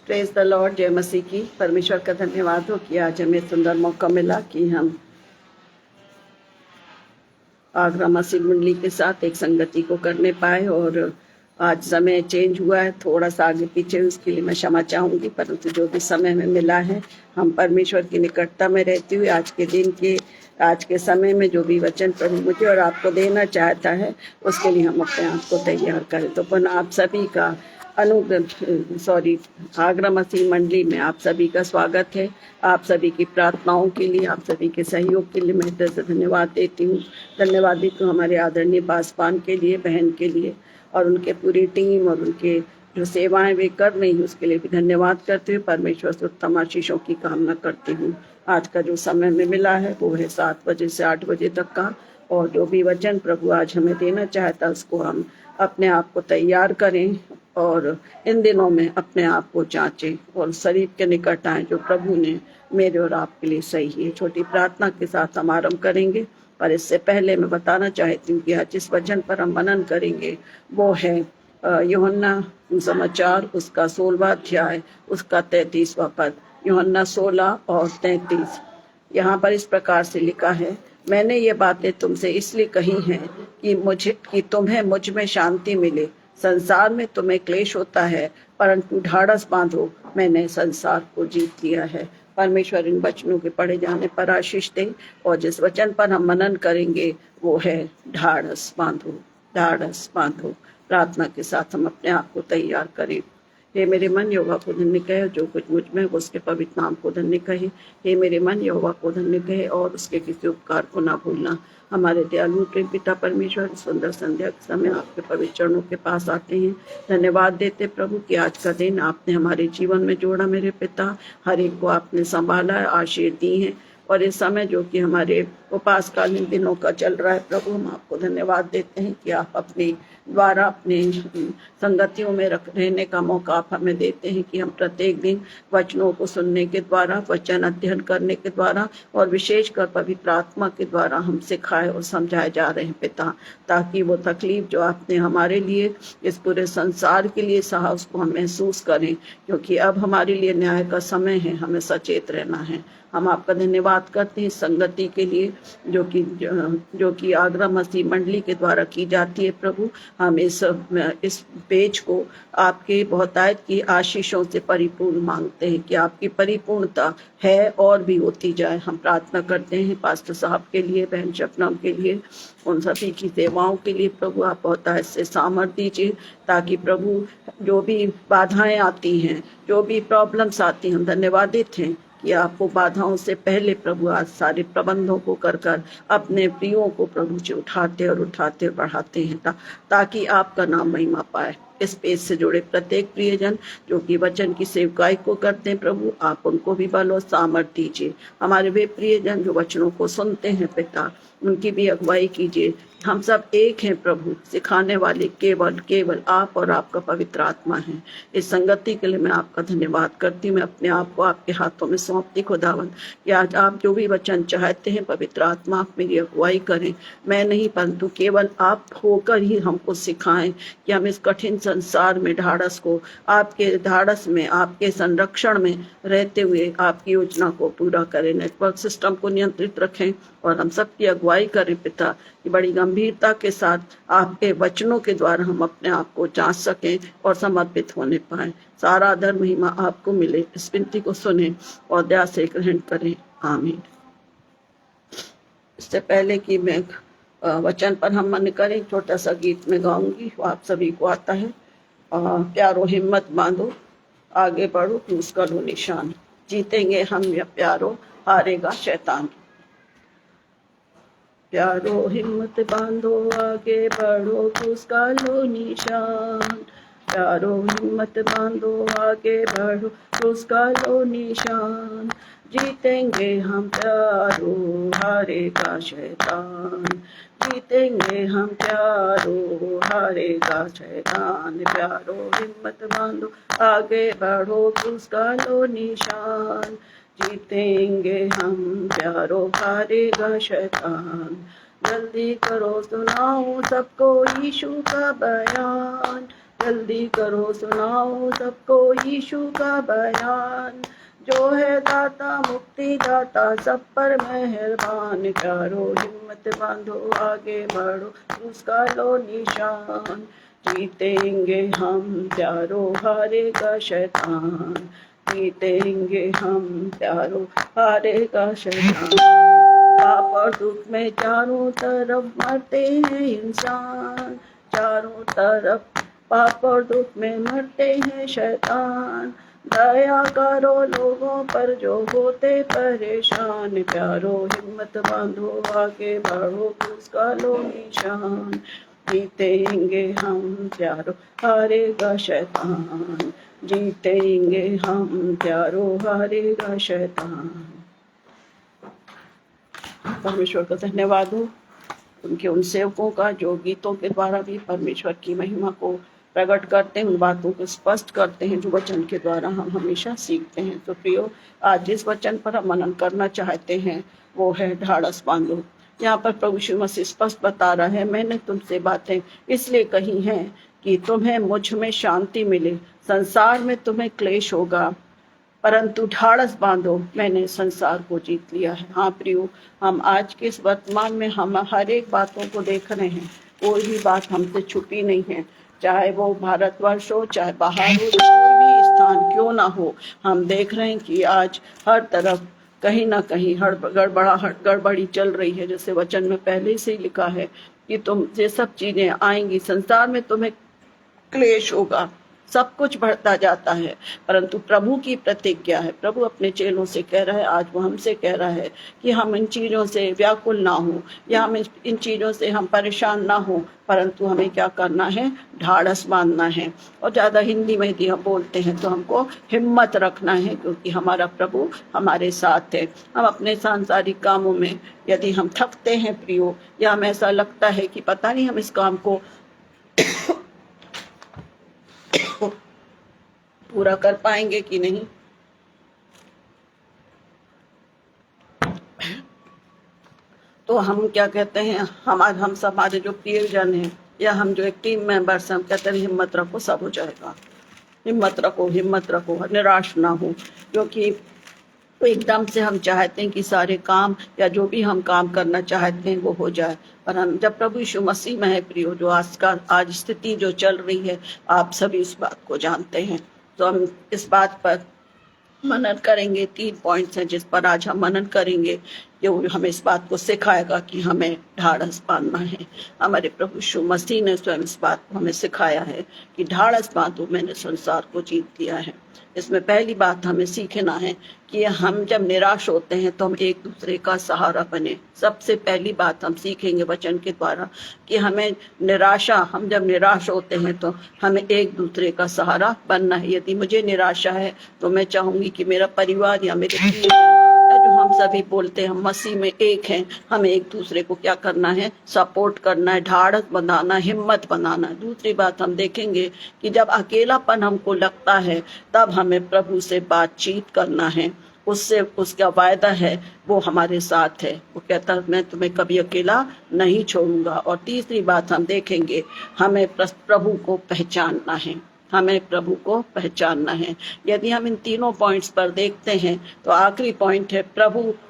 Praise the Lord. जय मसीह की। परमेश्वर का धन्यवाद हो कि आज हमें सुंदर मौका मिला कि हम आगरा मसीह मंडली के साथ एक संगति को करने पाए। और आज समय चेंज हुआ है, थोड़ा सा आगे पीछे, उसके लिए मैं क्षमा चाहूंगी, परंतु जो भी समय में मिला है हम परमेश्वर की निकटता में रहते हुए आज के समय में जो भी वचन प्रभु मुझे और आपको देना चाहता है उसके लिए हम अपने आप को तैयार करें। तो पुनः आप सभी का आगरा मसीह मंडली में आप सभी का स्वागत है। आप सभी की प्रार्थनाओं के लिए, आप सभी के सहयोग के लिए मैं हृदय से धन्यवाद देती हूँ। धन्यवाद देती हूँ हमारे आदरणीय पासवान के लिए, बहन के लिए और उनके पूरी टीम और उनके जो सेवाएं वे कर रही हैं उसके लिए भी धन्यवाद करते हुए परमेश्वर से उत्तम आशीषों की कामना करती हूँ। आज का जो समय में मिला है वो है 7 बजे से 8 बजे तक का, और जो भी वचन प्रभु आज हमें देना चाहता है उसको हम अपने आप को तैयार करें और इन दिनों में अपने आप को जांचें और शरीर के निकट आए जो प्रभु ने मेरे और आपके लिए सही है। छोटी प्रार्थना के साथ हम आरंभ करेंगे, पर इससे पहले मैं बताना चाहती हूँ कि आज जिस वचन पर हम मनन करेंगे वो है यूहन्ना समाचार उसका 16वां अध्याय उसका 33वां पद। यूहन्ना 16 और 33। यहाँ पर इस प्रकार से लिखा है, मैंने ये बातें तुमसे इसलिए कही हैं कि तुम्हें मुझ में शांति मिले। संसार में तुम्हें क्लेश होता है, परंतु ढाढ़स बांधो, मैंने संसार को जीत लिया है। परमेश्वर इन वचनों के पढ़े जाने पर आशीष दे। और जिस वचन पर हम मनन करेंगे वो है ढाढ़स बांधो, ढाढ़स बांधो। प्रार्थना के साथ हम अपने आप को तैयार करें। हे मेरे मन यहोवा को धन्य कहे, जो कुछ मुझ में वो उसके पवित्र नाम को धन्य कहे। हे मेरे मन यहोवा को धन्य कहे और उसके किसी उपकार को ना भूलना। हमारे दयालु प्रेम पिता परमेश्वर, सुंदर संध्या के समय आपके पवित्र चरणों के पास आते हैं। धन्यवाद देते प्रभु कि आज का दिन आपने हमारे जीवन में जोड़ा। मेरे पिता, हर एक को आपने संभाला है, आशीष दी है। और इस समय जो कि हमारे उपासकालीन दिनों का चल रहा है प्रभु, हम आपको धन्यवाद देते हैं कि आप अपने द्वारा अपने संगतियों में रहने का मौका आप हमें देते हैं कि हम प्रत्येक दिन वचनों को सुनने के द्वारा, वचन अध्ययन करने के द्वारा और विशेषकर पवित्र आत्मा के द्वारा हम सिखाए और समझाए जा रहे हैं पिता, ताकि वो तकलीफ जो आपने हमारे लिए, इस पूरे संसार के लिए सहा, उसको हम महसूस करें, क्योंकि अब हमारे लिए न्याय का समय है, हमें सचेत रहना है। हम आपका धन्यवाद करते हैं संगति के लिए जो कि आगरा मसीह मंडली के द्वारा की जाती है प्रभु। हम इस पेज को आपके बहुतायत की आशीषों से परिपूर्ण मांगते हैं कि आपकी परिपूर्णता है और भी होती जाए। हम प्रार्थना करते हैं पास्टर साहब के लिए, बहन शबनम के लिए, उन सभी की सेवाओं के लिए प्रभु आप बहुतायत से सामर्थ्य दीजिए, ताकि प्रभु जो भी बाधाएं आती हैं, जो भी प्रॉब्लम्स आती हैं, हम धन्यवादित हैं कि आपको बाधाओं से पहले प्रभु आज सारे प्रबंधों को कर अपने प्रियों को प्रभु जी उठाते और बढ़ाते हैं ताकि आपका नाम महिमा पाए। इस पेज से जुड़े प्रत्येक प्रियजन जो कि वचन की सेवकाई को करते हैं प्रभु, आप उनको भी बल और सामर्थ्य दीजिए। हमारे वे प्रियजन जो वचनों को सुनते हैं पिता, उनकी भी अगुवाई कीजिए। हम सब एक हैं प्रभु, सिखाने वाले केवल आप और आपका पवित्र आत्मा है। इस संगति के लिए मैं आपका धन्यवाद करती हूँ। मैं अपने आप को आपके हाथों में सौंपती खुदावन कि आज आप जो भी वचन चाहते हैं पवित्र आत्मा आप मेरी अगुवाई करें। मैं नहीं, परंतु केवल आप होकर ही हमको सिखाएं कि हम इस कठिन संसार में ढाढ़स को आपके ढाढ़स में, आपके संरक्षण में रहते हुए आपकी योजना को पूरा करें। नेटवर्क सिस्टम को नियंत्रित रखें और हम सबकी अगुवाई करें पिता, कि बड़ी गंभीरता के साथ आपके वचनों के द्वारा हम अपने आप को जांच सकें और समर्पित होने पाए। सारा आदर महिमा आपको मिले। इस विनती को सुने और दया से ग्रहण करें। आमीन। इससे पहले कि मैं वचन पर हम मन करें, छोटा सा गीत में गाऊंगी, वो आप सभी को आता है। प्यारो हिम्मत बांधो, आगे बढ़ो, क्रूस का लो निशान, जीतेंगे हम या प्यारो, हारेगा शैतान। प्यारो हिम्मत बांधो, आगे बढ़ो, क्रूस का लो निशान। प्यारो हिम्मत बांधो, आगे बढ़ो, क्रूस का लो निशान, जीतेंगे हम प्यारो, हारेगा शैतान। जीतेंगे हम प्यारो, हारेगा शैतान। प्यारो हिम्मत बांधो, आगे बढ़ो, क्रूस का लो निशान, जीतेंगे हम प्यारो, हारेगा शैतान। जल्दी करो सुनाओ सबको यीशु का बयान, जल्दी करो सुनाओ सबको यीशु का बयान। जो है दाता मुक्ति दाता सब पर मेहरबान। प्यारो हिम्मत बांधो आगे बढ़ो उसका लो निशान। जीतेंगे हम प्यारो हारेगा शैतान। जीतेंगे हम प्यारो हारेगा शैतान। पाप और दुख में चारों तरफ मरते हैं इंसान। चारों तरफ पाप और दुख में मरते हैं शैतान। दया करो लोगों पर जो होते परेशान। प्यारो हिम्मत बांधो आगे बढ़ो उसका लो निशान। जीतेंगे हम प्यारो हारेगा शैतान। जीतेंगे हम प्यारो हारेगा शैतान। परमेश्वर का धन्यवाद हो उनके उन सेवकों का जो गीतों के द्वारा भी परमेश्वर की महिमा को प्रकट करते हैं, उन बातों को स्पष्ट करते हैं जो वचन के द्वारा हम हमेशा सीखते हैं। तो प्रियो, आज जिस वचन पर हम मनन करना चाहते हैं वो है ढाढ़स बांधो। यहाँ पर प्रभु यीशु मसीह स्पष्ट बता रहा है, मैंने तुमसे बातें इसलिए कही हैं कि तुम्हें मुझ में शांति मिले। संसार में तुम्हें क्लेश होगा, परंतु ढाढ़स बांधो, मैंने संसार को जीत लिया है। हाँ प्रियो, हम आज के इस वर्तमान में हम हर एक बातों को देख रहे हैं, कोई भी बात हमसे छुपी नहीं है। चाहे वो भारतवर्ष हो, चाहे बाहर हो, कोई भी स्थान क्यों ना हो, हम देख रहे हैं कि आज हर तरफ कहीं ना कहीं गड़बड़ी चल रही है। जैसे वचन में पहले से ही लिखा है कि तुम ये सब चीजें आएंगी, संसार में तुम्हें क्लेश होगा, सब कुछ बढ़ता जाता है, परंतु प्रभु की प्रतिज्ञा है। प्रभु अपने चेलों से कह रहा है, आज वो हमसे कह रहा है कि हम इन चीज़ों से व्याकुल ना हो या हम इन चीज़ों से हम परेशान ना हो, परंतु हमें क्या करना है, ढाढ़स बांधना है। और ज़्यादा हिंदी में यदि हम बोलते हैं तो हमको हिम्मत रखना है, क्योंकि हमारा प्रभु हमारे साथ है। हम अपने सांसारिक कामों में यदि हम थकते हैं प्रियो, या हमें ऐसा लगता है कि पता नहीं हम इस काम को पूरा कर पाएंगे कि नहीं, तो हम क्या कहते हैं, हमारे जो प्रियजन हैं या हम जो एक टीम मेंबर्स हैं, हम कहते हैं हिम्मत रखो, सब हो जाएगा। हिम्मत रखो, हिम्मत रखो, निराश ना हो, क्योंकि एकदम से हम चाहते हैं कि सारे काम या जो भी हम काम करना चाहते हैं वो हो जाए, पर हम जब प्रभु यीशु मसीह में है प्रियो, जो आज स्थिति जो चल रही है, आप सभी इस बात को जानते हैं। तो हम इस बात पर मनन करेंगे। 3 पॉइंट्स हैं जिस पर आज हम मनन करेंगे, जो हमें इस बात को सिखाएगा कि हमें ढाढ़स बांधना है। हमारे प्रभु यीशु मसीह ने स्वयं इस बात को हमें सिखाया है कि ढाढ़स बांधो, मैंने संसार को जीत लिया है। इसमें पहली बात हमें सीखना है कि हम जब निराश होते हैं तो हम एक दूसरे का सहारा बने। सबसे पहली बात हम सीखेंगे वचन के द्वारा कि हम जब निराश होते हैं तो हमें एक दूसरे का सहारा बनना है। यदि मुझे निराशा है तो मैं चाहूंगी कि मेरा परिवार या मेरे जो हम सभी बोलते हैं हम मसीह में एक हैं, हमें एक दूसरे को क्या करना है, सपोर्ट करना है, ढाढ़स बनाना, हिम्मत बनाना है। दूसरी बात हम देखेंगे कि जब अकेलापन हमको लगता है तब हमें प्रभु से बातचीत करना है। उससे उसका वायदा है, वो हमारे साथ है, वो कहता है मैं तुम्हें कभी अकेला नहीं छोड़ूंगा। और तीसरी बात हम देखेंगे, हमें प्रभु को पहचानना है, हमें प्रभु को पहचानना है। यदि हम इन तीनों पॉइंट्स पर देखते हैं तो आखिरी पॉइंट है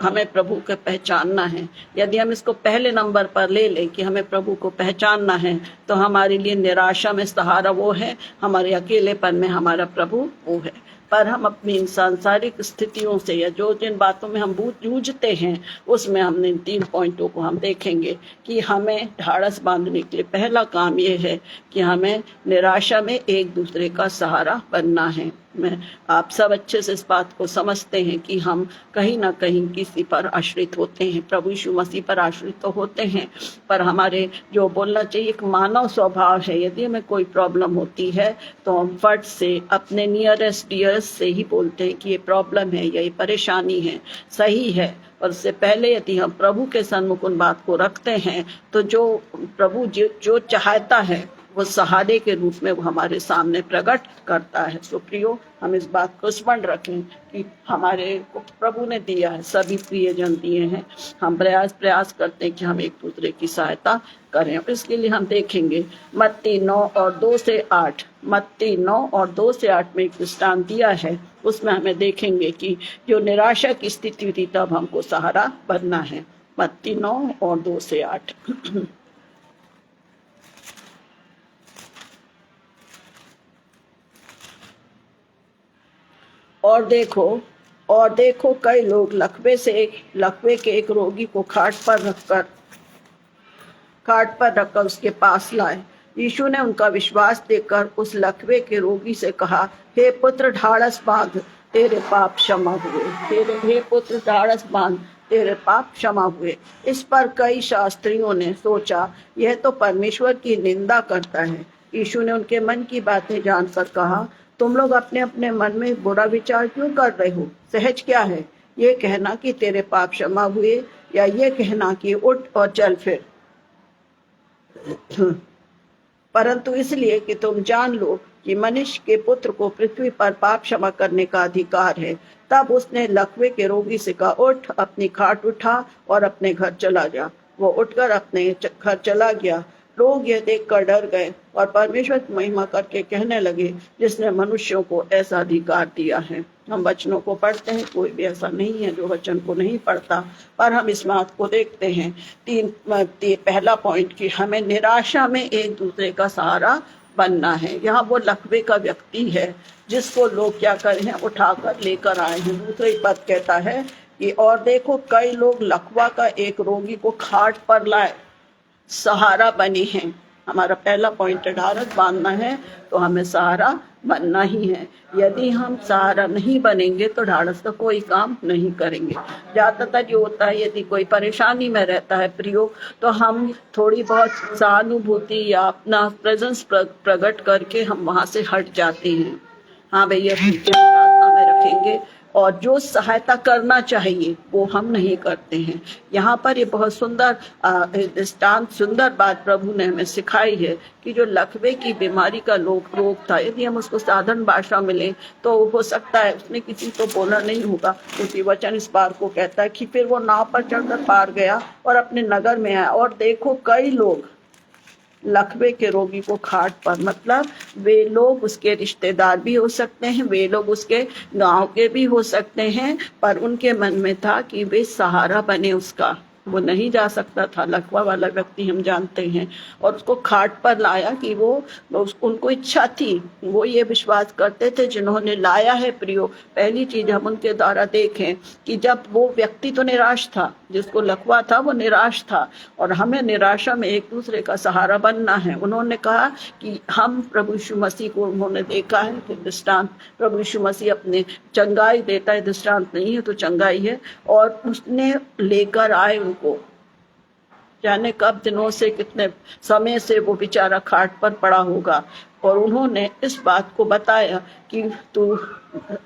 हमें प्रभु को पहचानना है। यदि हम इसको पहले नंबर पर ले लें कि हमें प्रभु को पहचानना है, तो हमारे लिए निराशा में सहारा वो है, हमारे अकेलेपन में हमारा प्रभु वो है। पर हम अपनी सांसारिक स्थितियों से या जो जिन बातों में हम जूझते हैं, उसमें हमने इन 3 पॉइंटों को हम देखेंगे कि हमें ढाढ़स बांधने के लिए पहला काम ये है कि हमें निराशा में एक दूसरे का सहारा बनना है। आप सब अच्छे से इस बात को समझते हैं कि हम कहीं ना कहीं किसी पर आश्रित होते हैं, प्रभु यीशु मसीह पर आश्रित तो होते हैं, पर हमारे जो बोलना चाहिए एक मानव स्वभाव है। यदि हमें कोई प्रॉब्लम होती है तो हम फट से अपने नियरेस्ट डियरेस्ट से ही बोलते हैं कि ये प्रॉब्लम है या ये परेशानी है, सही है। और उससे पहले यदि हम प्रभु के सन्मुख उन बात को रखते हैं तो जो प्रभु जो चाहता है वो सहारे के रूप में वो हमारे सामने प्रकट करता है। सो प्रियो, हम इस बात को स्मरण रखें कि हमारे को प्रभु ने दिया है, सभी प्रियजन दिए हैं। हम प्रयास करते हैं कि हम एक दूसरे की सहायता करें। इसके लिए हम देखेंगे मत्ती 9 और 2 से 8, मत्ती 9 और 2 से 8 में एक दृष्टांत दिया है। उसमें हमें देखेंगे कि जो निराशा की स्थिति थी तब हमको सहारा बनना है। मत्ती 9 और 2 से 8। और देखो कई लोग लकवे के एक रोगी को खाट पर रखकर उसके पास लाए। यीशु ने उनका विश्वास देखकर उस लकवे के रोगी से कहा, हे पुत्र ढाढ़स बांध, तेरे पाप क्षमा हुए। हे पुत्र ढाढ़स बांध, तेरे पाप क्षमा हुए। इस पर कई शास्त्रियों ने सोचा, यह तो परमेश्वर की निंदा करता है। यीशु ने उनके मन की बातें जानकर कहा, तुम लोग अपने अपने मन में बुरा विचार क्यों कर रहे हो? सहज क्या है, ये कहना कि तेरे पाप क्षमा हुए, या ये कहना कि उठ और चल फिर? परंतु इसलिए कि तुम जान लो कि मनुष्य के पुत्र को पृथ्वी पर पाप क्षमा करने का अधिकार है। तब उसने लकवे के रोगी से कहा, उठ, अपनी खाट उठा और अपने घर चला जा। वो उठकर अपने घर चला गया। लोग यह देखकर डर गए और परमेश्वर की महिमा करके कहने लगे, जिसने मनुष्यों को ऐसा अधिकार दिया है। हम वचनों को पढ़ते हैं, कोई भी ऐसा नहीं है जो वचन को नहीं पढ़ता, पर हम इस बात को देखते हैं। पहला पॉइंट कि हमें निराशा में एक दूसरे का सहारा बनना है। यहाँ वो लकवे का व्यक्ति है जिसको लोग क्या कर रहे हैं, उठाकर लेकर आए हैं। दूसरे पद कहता है कि और देखो कई लोग लकवा का एक रोगी को खाट पर लाए, सहारा बने हैं। हमारा पहला पॉइंट ढाढ़स बांधना है, तो हमें सहारा बनना ही है। यदि हम सहारा नहीं बनेंगे तो ढाढ़स का कोई काम नहीं करेंगे। ज्यादातर ये होता है, यदि कोई परेशानी में रहता है प्रियो, तो हम थोड़ी बहुत सहानुभूति या अपना प्रेजेंस प्रकट करके हम वहां से हट जाते हैं। हाँ भैया, प्रार्थना में रखेंगे, और जो सहायता करना चाहिए वो हम नहीं करते हैं। यहाँ पर ये बहुत सुंदर दृष्टांत, सुंदर बात प्रभु ने हमें सिखाई है कि जो लकवे की बीमारी का रोग था, यदि हम उसको साधारण भाषा में लें तो हो सकता है उसने किसी को बोला नहीं होगा, क्योंकि वचन इस बार को कहता है कि फिर वो नाव पर चढ़कर पार गया और अपने नगर में आया। और देखो कई लोग लकवे के रोगी को खाट पर, मतलब वे लोग उसके रिश्तेदार भी हो सकते हैं, वे लोग उसके गांव के भी हो सकते हैं, पर उनके मन में था कि वे सहारा बने उसका। वो नहीं जा सकता था, लकवा वाला व्यक्ति हम जानते हैं, और उसको खाट पर लाया कि उनको इच्छा थी, वो ये विश्वास करते थे जिन्होंने लाया है प्रियो। पहली चीज हम उनके द्वारा देखें कि जब वो व्यक्ति तो निराश था, जिसको लकवा था वो निराश था, और हमें निराशा में एक दूसरे का सहारा बनना है। उन्होंने कहा कि हम प्रभु यीशु मसीह को उन्होंने देखा है कि दृष्टांत, प्रभु यीशु मसीह अपने चंगाई देता है, दृष्टांत नहीं है तो चंगाई है, और उसने लेकर आए को, जाने कब दिनों से, कितने समय से वो बेचारा खाट पर पड़ा होगा, और उन्होंने इस बात को बताया कि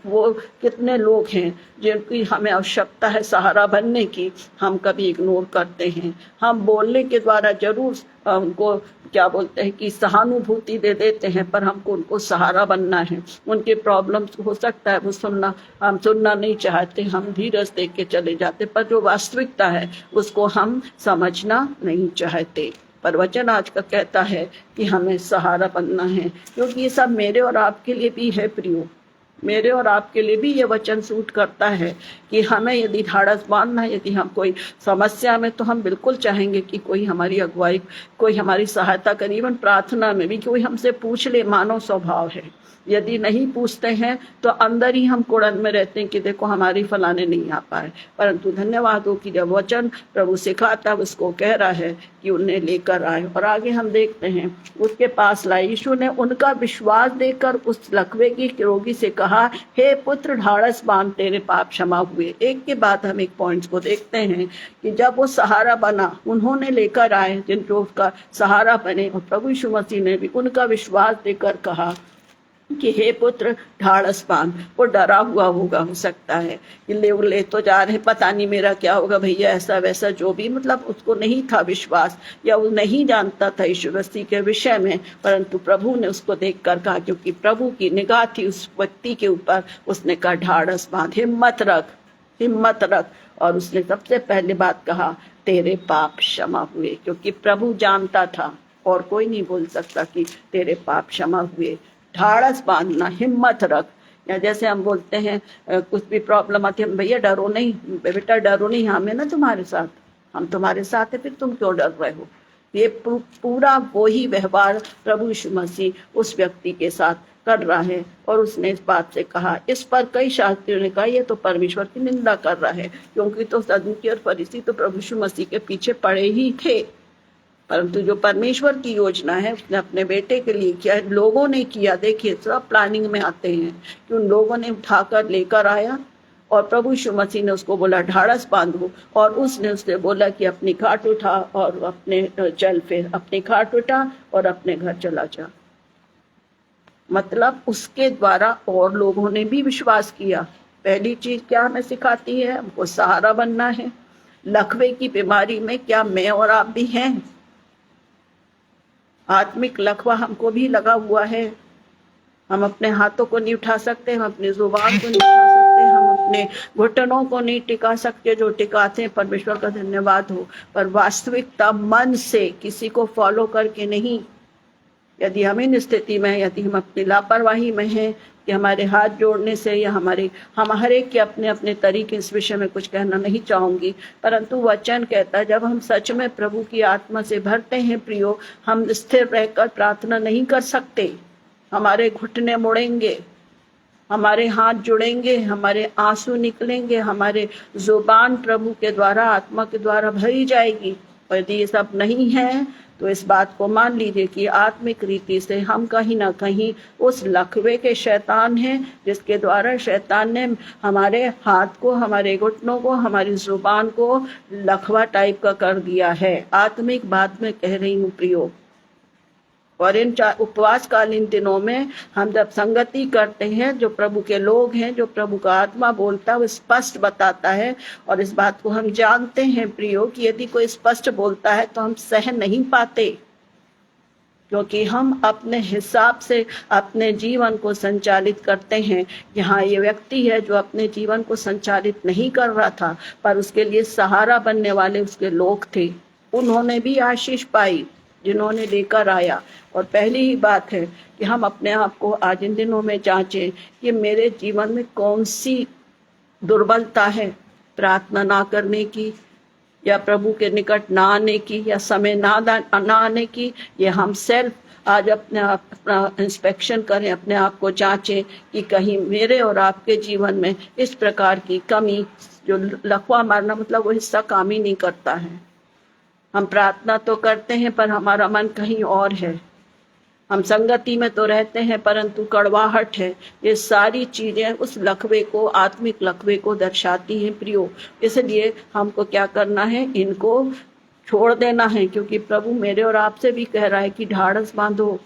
वो कितने लोग हैं जिनकी हमें आवश्यकता है सहारा बनने की, हम कभी इग्नोर करते हैं। हम बोलने के द्वारा जरूर उनको क्या बोलते हैं कि सहानुभूति दे देते हैं, पर हमको उनको सहारा बनना है। उनके प्रॉब्लम्स हो सकता है वो हम सुनना नहीं चाहते, हम धीरज देख के चले जाते, पर जो वास्तविकता है उसको हम समझना नहीं चाहते। पर वचन आज का कहता है कि हमें सहारा बनना है, क्योंकि ये सब मेरे और आपके लिए भी है प्रियो। मेरे और आपके लिए भी ये वचन सूट करता है कि हमें यदि ढाढ़स बांधना है, यदि हम कोई समस्या में, तो हम बिल्कुल चाहेंगे कि कोई हमारी अगुवाई, कोई हमारी सहायता करे। इवन प्रार्थना में भी कोई हमसे पूछ ले, मानव स्वभाव है। यदि नहीं पूछते हैं तो अंदर ही हम कुड़न में रहते हैं कि देखो हमारी फलाने नहीं आ पाए। परंतु धन्यवाद हो कि जब वचन प्रभु सिखाता उसको कह रहा है कि उन्हें लेकर आए। और आगे हम देखते हैं उसके पास लाए। यीशु ने उनका विश्वास देखकर उस लकवे की रोगी से कहा, हे पुत्र ढाढ़स बांध, तेरे पाप क्षमा हुए। एक के बाद हम एक पॉइंट्स को देखते हैं कि जब वो सहारा बना, उन्होंने लेकर आए जिनको उसका सहारा बने, और प्रभु यीशु मसीह ने भी उनका विश्वास देकर कहा कि हे पुत्र ढाढ़स बांध। वो डरा हुआ होगा, हो सकता है कि ले तो जा रहे, पता नहीं मेरा क्या होगा भैया, ऐसा वैसा जो भी, मतलब उसको नहीं था विश्वास, या वो नहीं जानता था यीशु मसीह के विषय में, परंतु प्रभु ने उसको देखकर कहा, क्योंकि प्रभु की निगाह थी उस व्यक्ति के ऊपर, उसने कहा ढाढ़स बांध, हिम्मत रख, हिम्मत रख। और उसने सबसे पहले बात कहा, तेरे पाप क्षमा हुए, क्योंकि प्रभु जानता था और कोई नहीं बोल सकता कि तेरे पाप क्षमा हुए। ढाढ़स बांधना, हिम्मत रख। या जैसे हम बोलते हैं कुछ भी प्रॉब्लम आती है, भैया डरो नहीं, बेटा डरो नहीं, हम है ना तुम्हारे साथ, हम तुम्हारे साथ है, फिर तुम क्यों डर रहे हो। ये पूरा वही व्यवहार प्रभु यीशु मसीह उस व्यक्ति के साथ कर रहा है। और उसने इस बात से कहा, इस पर कई शास्त्रियों ने कहा ये तो परमेश्वर की निंदा कर रहा है, क्योंकि तो सदूकी और फरीसी तो प्रभु यीशु मसीह के पीछे पड़े ही थे, परंतु जो परमेश्वर की योजना है उसने अपने बेटे के लिए किया, लोगों ने किया। देखिए सब प्लानिंग में आते हैं कि उन लोगों ने उठाकर लेकर आया और प्रभु यीशु मसीह ने उसको बोला ढाढ़स बांधो, और उसने उससे बोला कि अपनी खाट उठा और अपने चल, फिर अपनी खाट उठा और अपने घर चला जा। मतलब उसके द्वारा और लोगों ने भी विश्वास किया। पहली चीज क्या हमें सिखाती है, हमको सहारा बनना है। लकवे की बीमारी में क्या मैं और आप भी हैं? आत्मिक लकवा हमको भी लगा हुआ है। हम अपने हाथों को नहीं उठा सकते, हम अपनी जुबान को नहीं उठा सकते, हम अपने घुटनों को नहीं टिका सकते, जो टिकाते हैं परमेश्वर का धन्यवाद हो, पर वास्तविकता मन से, किसी को फॉलो करके नहीं। यदि हम इन स्थिति में, यदि हम अपनी लापरवाही में हैं कि हमारे हाथ जोड़ने से, या हम हर एक के अपने अपने तरीके, इस विषय में कुछ कहना नहीं चाहूंगी, परंतु वचन कहता है जब हम सच में प्रभु की आत्मा से भरते हैं प्रियो, हम स्थिर रहकर प्रार्थना नहीं कर सकते। हमारे घुटने मुड़ेंगे, हमारे हाथ जुड़ेंगे, हमारे आंसू निकलेंगे, हमारे जुबान प्रभु के द्वारा, आत्मा के द्वारा भरी जाएगी। और यदि ये सब नहीं है तो इस बात को मान लीजिए कि आत्मिक रीति से हम कहीं ना कहीं उस लकवे के शैतान हैं, जिसके द्वारा शैतान ने हमारे हाथ को, हमारे घुटनों को, हमारी जुबान को लकवा टाइप का कर दिया है। आत्मिक बात में कह रही हूँ प्रियो। और इन उपवास कालीन दिनों में हम जब संगति करते हैं, जो प्रभु के लोग हैं, जो प्रभु का आत्मा बोलता है वो स्पष्ट बताता है। और इस बात को हम जानते हैं प्रियो कि यदि कोई स्पष्ट बोलता है तो हम सह नहीं पाते, क्योंकि हम अपने हिसाब से अपने जीवन को संचालित करते हैं। यहाँ ये व्यक्ति है जो अपने जीवन को संचालित नहीं कर रहा था, पर उसके लिए सहारा बनने वाले उसके लोग थे, उन्होंने भी आशीष पाई जिन्होंने लेकर आया। और पहली ही बात है कि हम अपने आप को आज इन दिनों में जांचें कि मेरे जीवन में कौन सी दुर्बलता है, प्रार्थना ना करने की, या प्रभु के निकट ना आने की, या समय ना आने की। ये हम सेल्फ आज अपना इंस्पेक्शन करें, अपने आप को जांचें कि कहीं मेरे और आपके जीवन में इस प्रकार की कमी, जो लकवा मारना मतलब वो हिस्सा काम ही नहीं करता है। हम प्रार्थना तो करते हैं पर हमारा मन कहीं और है, हम संगति में तो रहते हैं परंतु कड़वाहट है। ये सारी चीजें उस लकवे को, आत्मिक लकवे को दर्शाती हैं प्रियो। इसलिए हमको क्या करना है, इनको छोड़ देना है, क्योंकि प्रभु मेरे और आपसे भी कह रहा है कि ढाढ़स बांधो।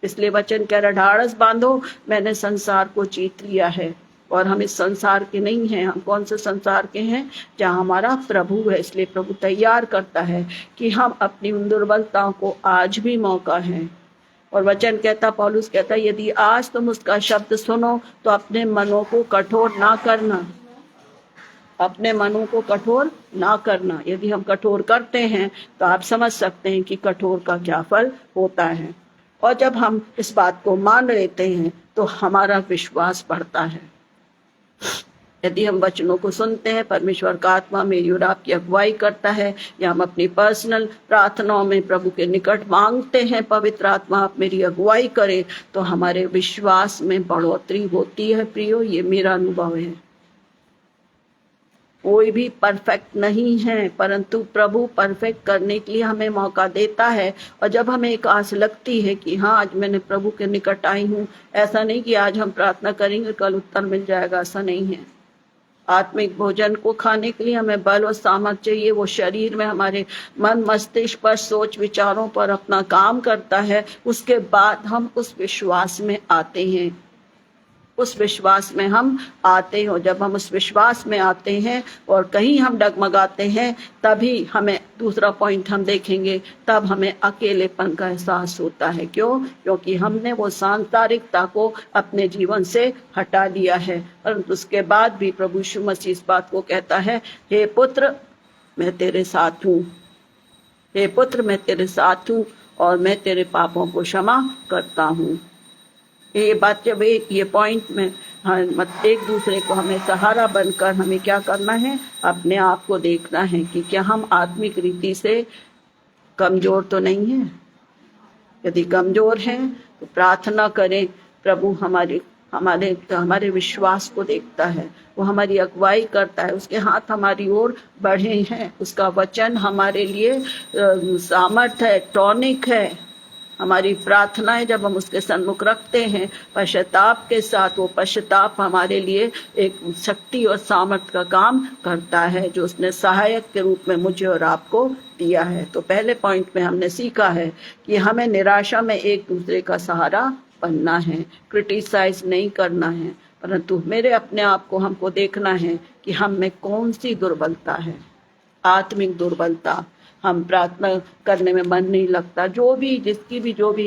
इसलिए वचन कह रहा है ढाढ़स बांधो, मैंने संसार को जीत लिया है। और हम इस संसार के नहीं हैं। हम कौन से संसार के हैं? जहाँ हमारा प्रभु है। इसलिए प्रभु तैयार करता है कि हम अपनी उन दुर्बलताओं को, आज भी मौका है। और वचन कहता, पौलुस कहता, यदि आज तुम उसका शब्द सुनो तो अपने मनों को कठोर ना करना, अपने मनों को कठोर ना करना। यदि हम कठोर करते हैं तो आप समझ सकते हैं कि कठोर का क्या फल होता है। और जब हम इस बात को मान लेते हैं तो हमारा विश्वास बढ़ता है। यदि हम वचनों को सुनते हैं, परमेश्वर का आत्मा मेरी और आपकी अगुवाई करता है, या हम अपनी पर्सनल प्रार्थनाओं में प्रभु के निकट मांगते हैं, पवित्र आत्मा आप मेरी अगुवाई करें, तो हमारे विश्वास में बढ़ोतरी होती है प्रियो। ये मेरा अनुभव है। कोई भी परफेक्ट नहीं है, परंतु प्रभु परफेक्ट करने के लिए हमें मौका देता है। और जब हमें एक आस लगती है कि हाँ आज मैंने प्रभु के निकट आई हूँ, ऐसा नहीं कि आज हम प्रार्थना करेंगे कल उत्तर मिल जाएगा, ऐसा नहीं है। आत्मिक भोजन को खाने के लिए हमें बल और सामर्थ्य चाहिए। वो शरीर में हमारे मन मस्तिष्क पर, सोच विचारों पर अपना काम करता है। उसके बाद हम उस विश्वास में आते हैं, उस विश्वास में हम आते हो। जब हम उस विश्वास में आते हैं और कहीं हम डगमगाते हैं, तभी हमें दूसरा पॉइंट हम देखेंगे, तब हमें अकेलेपन का एहसास होता है। क्यों? क्योंकि हमने वो सांसारिकता को अपने जीवन से हटा दिया है। परंतु उसके बाद भी प्रभु यीशु मसीह इस बात को कहता है, हे पुत्र मैं तेरे साथ हूँ, हे पुत्र मैं तेरे साथ हूँ और मैं तेरे पापों को क्षमा करता हूँ। ये बात जब ये पॉइंट में एक दूसरे को हमें सहारा बनकर हमें क्या करना है, अपने आप को देखना है कि क्या हम आत्मिक रीति से कमजोर तो नहीं है। यदि कमजोर हैं तो प्रार्थना करें। प्रभु हमारे विश्वास को देखता है, वो हमारी अगुवाई करता है, उसके हाथ हमारी ओर बढ़े हैं, उसका वचन हमारे लिए सामर्थ है, टॉनिक है। हमारी प्रार्थनाएं जब हम उसके सन्मुख रखते हैं पश्चाताप के साथ, वो पश्चाताप हमारे लिए एक शक्ति और सामर्थ का काम करता है, जो उसने सहायक के रूप में मुझे और आपको दिया है। तो पहले पॉइंट में हमने सीखा है कि हमें निराशा में एक दूसरे का सहारा बनना है, क्रिटिसाइज नहीं करना है, परंतु मेरे अपने आप को हमको देखना है कि हम में कौन सी दुर्बलता है, आत्मिक दुर्बलता। हम प्रार्थना करने में मन नहीं लगता, जो भी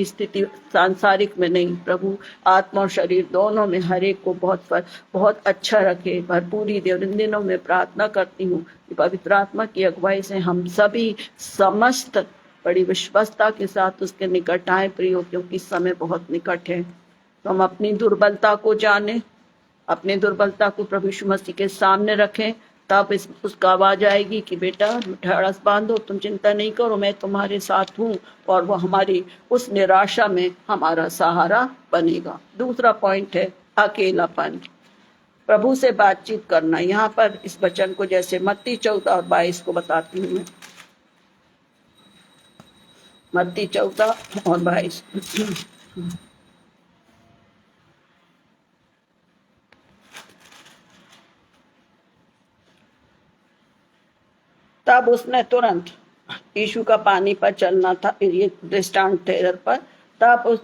स्थिति सांसारिक में नहीं, प्रभु आत्मा और शरीर दोनों में हर एक को बहुत अच्छा रखे, भरपूरी दे। और इन दिनों में प्रार्थना करती हूँ कि पवित्र आत्मा की अगुवाई से हम सभी समस्त बड़ी विश्वस्तता के साथ उसके निकट आए प्रियो, क्योंकि समय बहुत निकट है। तो हम अपनी दुर्बलता को जाने, अपनी दुर्बलता को प्रभु यीशु मसीह के सामने रखें, तब उसका आवाज आएगी कि बेटा ढाढ़स बांधो, तुम चिंता नहीं करो, मैं तुम्हारे साथ हूँ। और वो हमारी उस निराशा में हमारा सहारा बनेगा। दूसरा पॉइंट है अकेलापन, प्रभु से बातचीत करना। यहाँ पर इस वचन को जैसे मत्ती 14 और 22 को बताती हूँ मैं। मत्ती 14 और 22। तब उसने तुरंत, यीशु का पानी पर चलना था, ये दृष्टांत थे पर, तब उस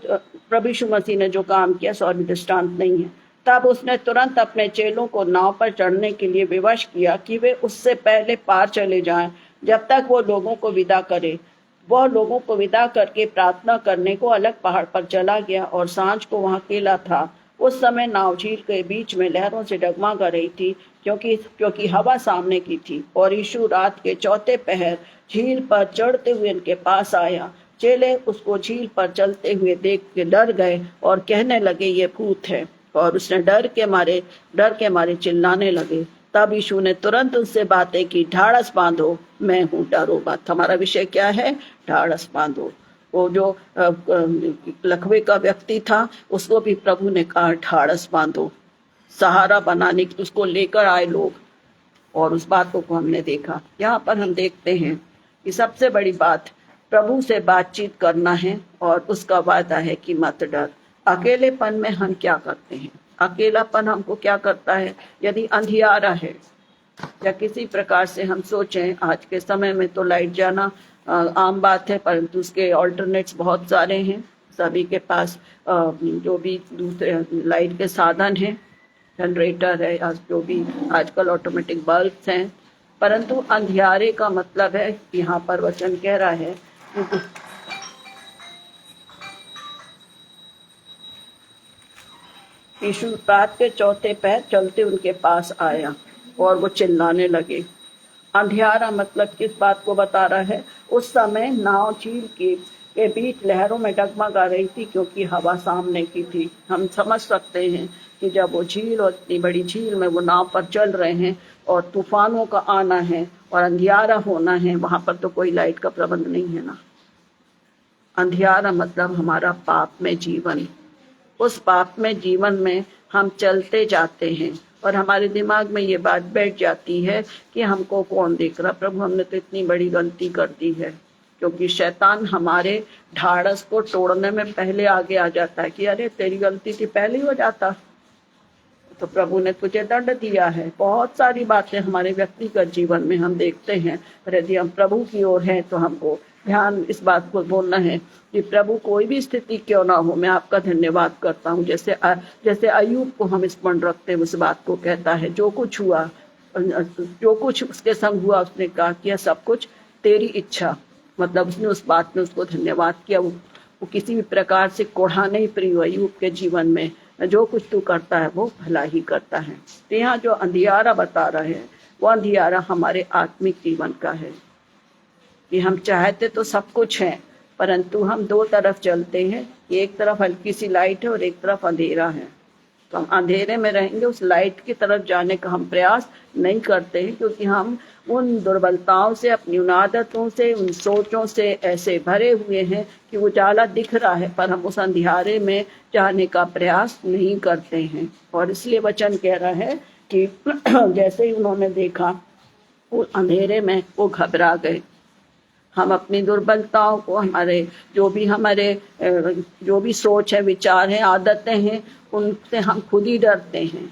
प्रभु यीशु मसीह ने जो काम किया, सॉरी दृष्टांत नहीं है, तब उसने तुरंत अपने चेलों को नाव पर चढ़ने के लिए विवश किया कि वे उससे पहले पार चले जाएं, जब तक वो लोगों को विदा करे। वह लोगों को विदा करके प्रार्थना करने को अलग पहाड़ पर चला गया और सांझ को वहां अकेला था। उस समय नाव झील के बीच में लहरों से डगमगा रही थी, क्योंकि हवा सामने की थी। और यीशु रात के चौथे पहर झील पर चढ़ते हुए उनके पास आया। चेले उसको झील पर चलते हुए देख के डर गए और कहने लगे, ये भूत है, और उसने डर के मारे चिल्लाने लगे। तब यीशु ने तुरंत उनसे बातें की, ढाढ़स बांधो, मैं हूँ, डरो मत। हमारा विषय क्या है? ढाढ़स बांधो। वो जो लकवे का व्यक्ति था, उसको भी प्रभु ने कहा ढाढ़स बांधो, सहारा बनाने की उसको लेकर आए लोग, और उस बातों को हमने देखा। यहाँ पर हम देखते हैं कि सबसे बड़ी बात प्रभु से बातचीत करना है, और उसका वादा है कि मत डर। अकेलेपन में हम क्या करते हैं? अकेलापन हमको क्या करता है? यदि अंधियारा है या किसी प्रकार से हम सोचें, आज के समय में तो लाइट जाना आम बात है, परंतु उसके ऑल्टरनेट्स बहुत सारे हैं। सभी के पास जो भी दूसरे लाइट के साधन हैं, जनरेटर है या जो भी आजकल ऑटोमेटिक बल्ब्स हैं, परंतु अंधियारे का मतलब है, यहाँ पर वचन कह रहा है यीशु रात के चौथे पहर चलते उनके पास आया और वो चिल्लाने लगे। अंधियारा मतलब किस बात को बता रहा है? उस समय नाव झील के बीच लहरों में डगमगा रही थी, क्योंकि हवा सामने की थी। हम समझ सकते हैं कि जब वो झील, और इतनी बड़ी झील में वो नाव पर चल रहे हैं और तूफानों का आना है और अंधियारा होना है, वहां पर तो कोई लाइट का प्रबंध नहीं है ना। अंधियारा मतलब हमारा पाप में जीवन। उस पाप में जीवन में हम चलते जाते हैं और हमारे दिमाग में ये बात बैठ जाती है कि हमको कौन देख रहा। प्रभु, हमने तो इतनी बड़ी गलती कर दी है, क्योंकि शैतान हमारे ढाढ़स को तोड़ने में पहले आगे आ जाता है कि अरे तेरी गलती थी, पहले ही हो जाता। तो प्रभु ने तुझे दंड दिया है। बहुत सारी बातें हमारे व्यक्तिगत जीवन में हम देखते हैं, पर यदि हम प्रभु की ओर हैं तो हमको ध्यान इस बात को बोलना है कि प्रभु कोई भी स्थिति क्यों ना हो, मैं आपका धन्यवाद करता हूँ। जैसे अय्यूब को हम स्मरण रखते हैं, उस बात को कहता है जो कुछ हुआ, जो कुछ उसके संग हुआ, उसने कहा किया सब कुछ तेरी इच्छा। मतलब उसने उस बात में उसको धन्यवाद किया। वो किसी भी प्रकार से कोढ़ा नहीं प्रिय अय्यूब के जीवन में, जो कुछ तू करता है वो भला ही करता है। तो यहाँ जो अंधियारा बता रहे हैं वो अंधियारा हमारे आत्मिक जीवन का है कि हम चाहते तो सब कुछ है, परंतु हम दो तरफ चलते हैं। एक तरफ हल्की सी लाइट है और एक तरफ अंधेरा है। तो हम अंधेरे में रहेंगे, उस लाइट की तरफ जाने का हम प्रयास नहीं करते हैं, क्योंकि हम उन दुर्बलताओं से, अपनी उन आदतों से, उन सोचों से ऐसे भरे हुए हैं कि उजाला दिख रहा है पर हम उस अंधियारे में जाने का प्रयास नहीं करते हैं। और इसलिए वचन कह रहा है कि जैसे ही उन्होंने देखा वो अंधेरे में वो घबरा गए। हम अपनी दुर्बलताओं को, जो भी सोच है, विचार है, आदतें हैं, उनसे हम खुद ही डरते हैं।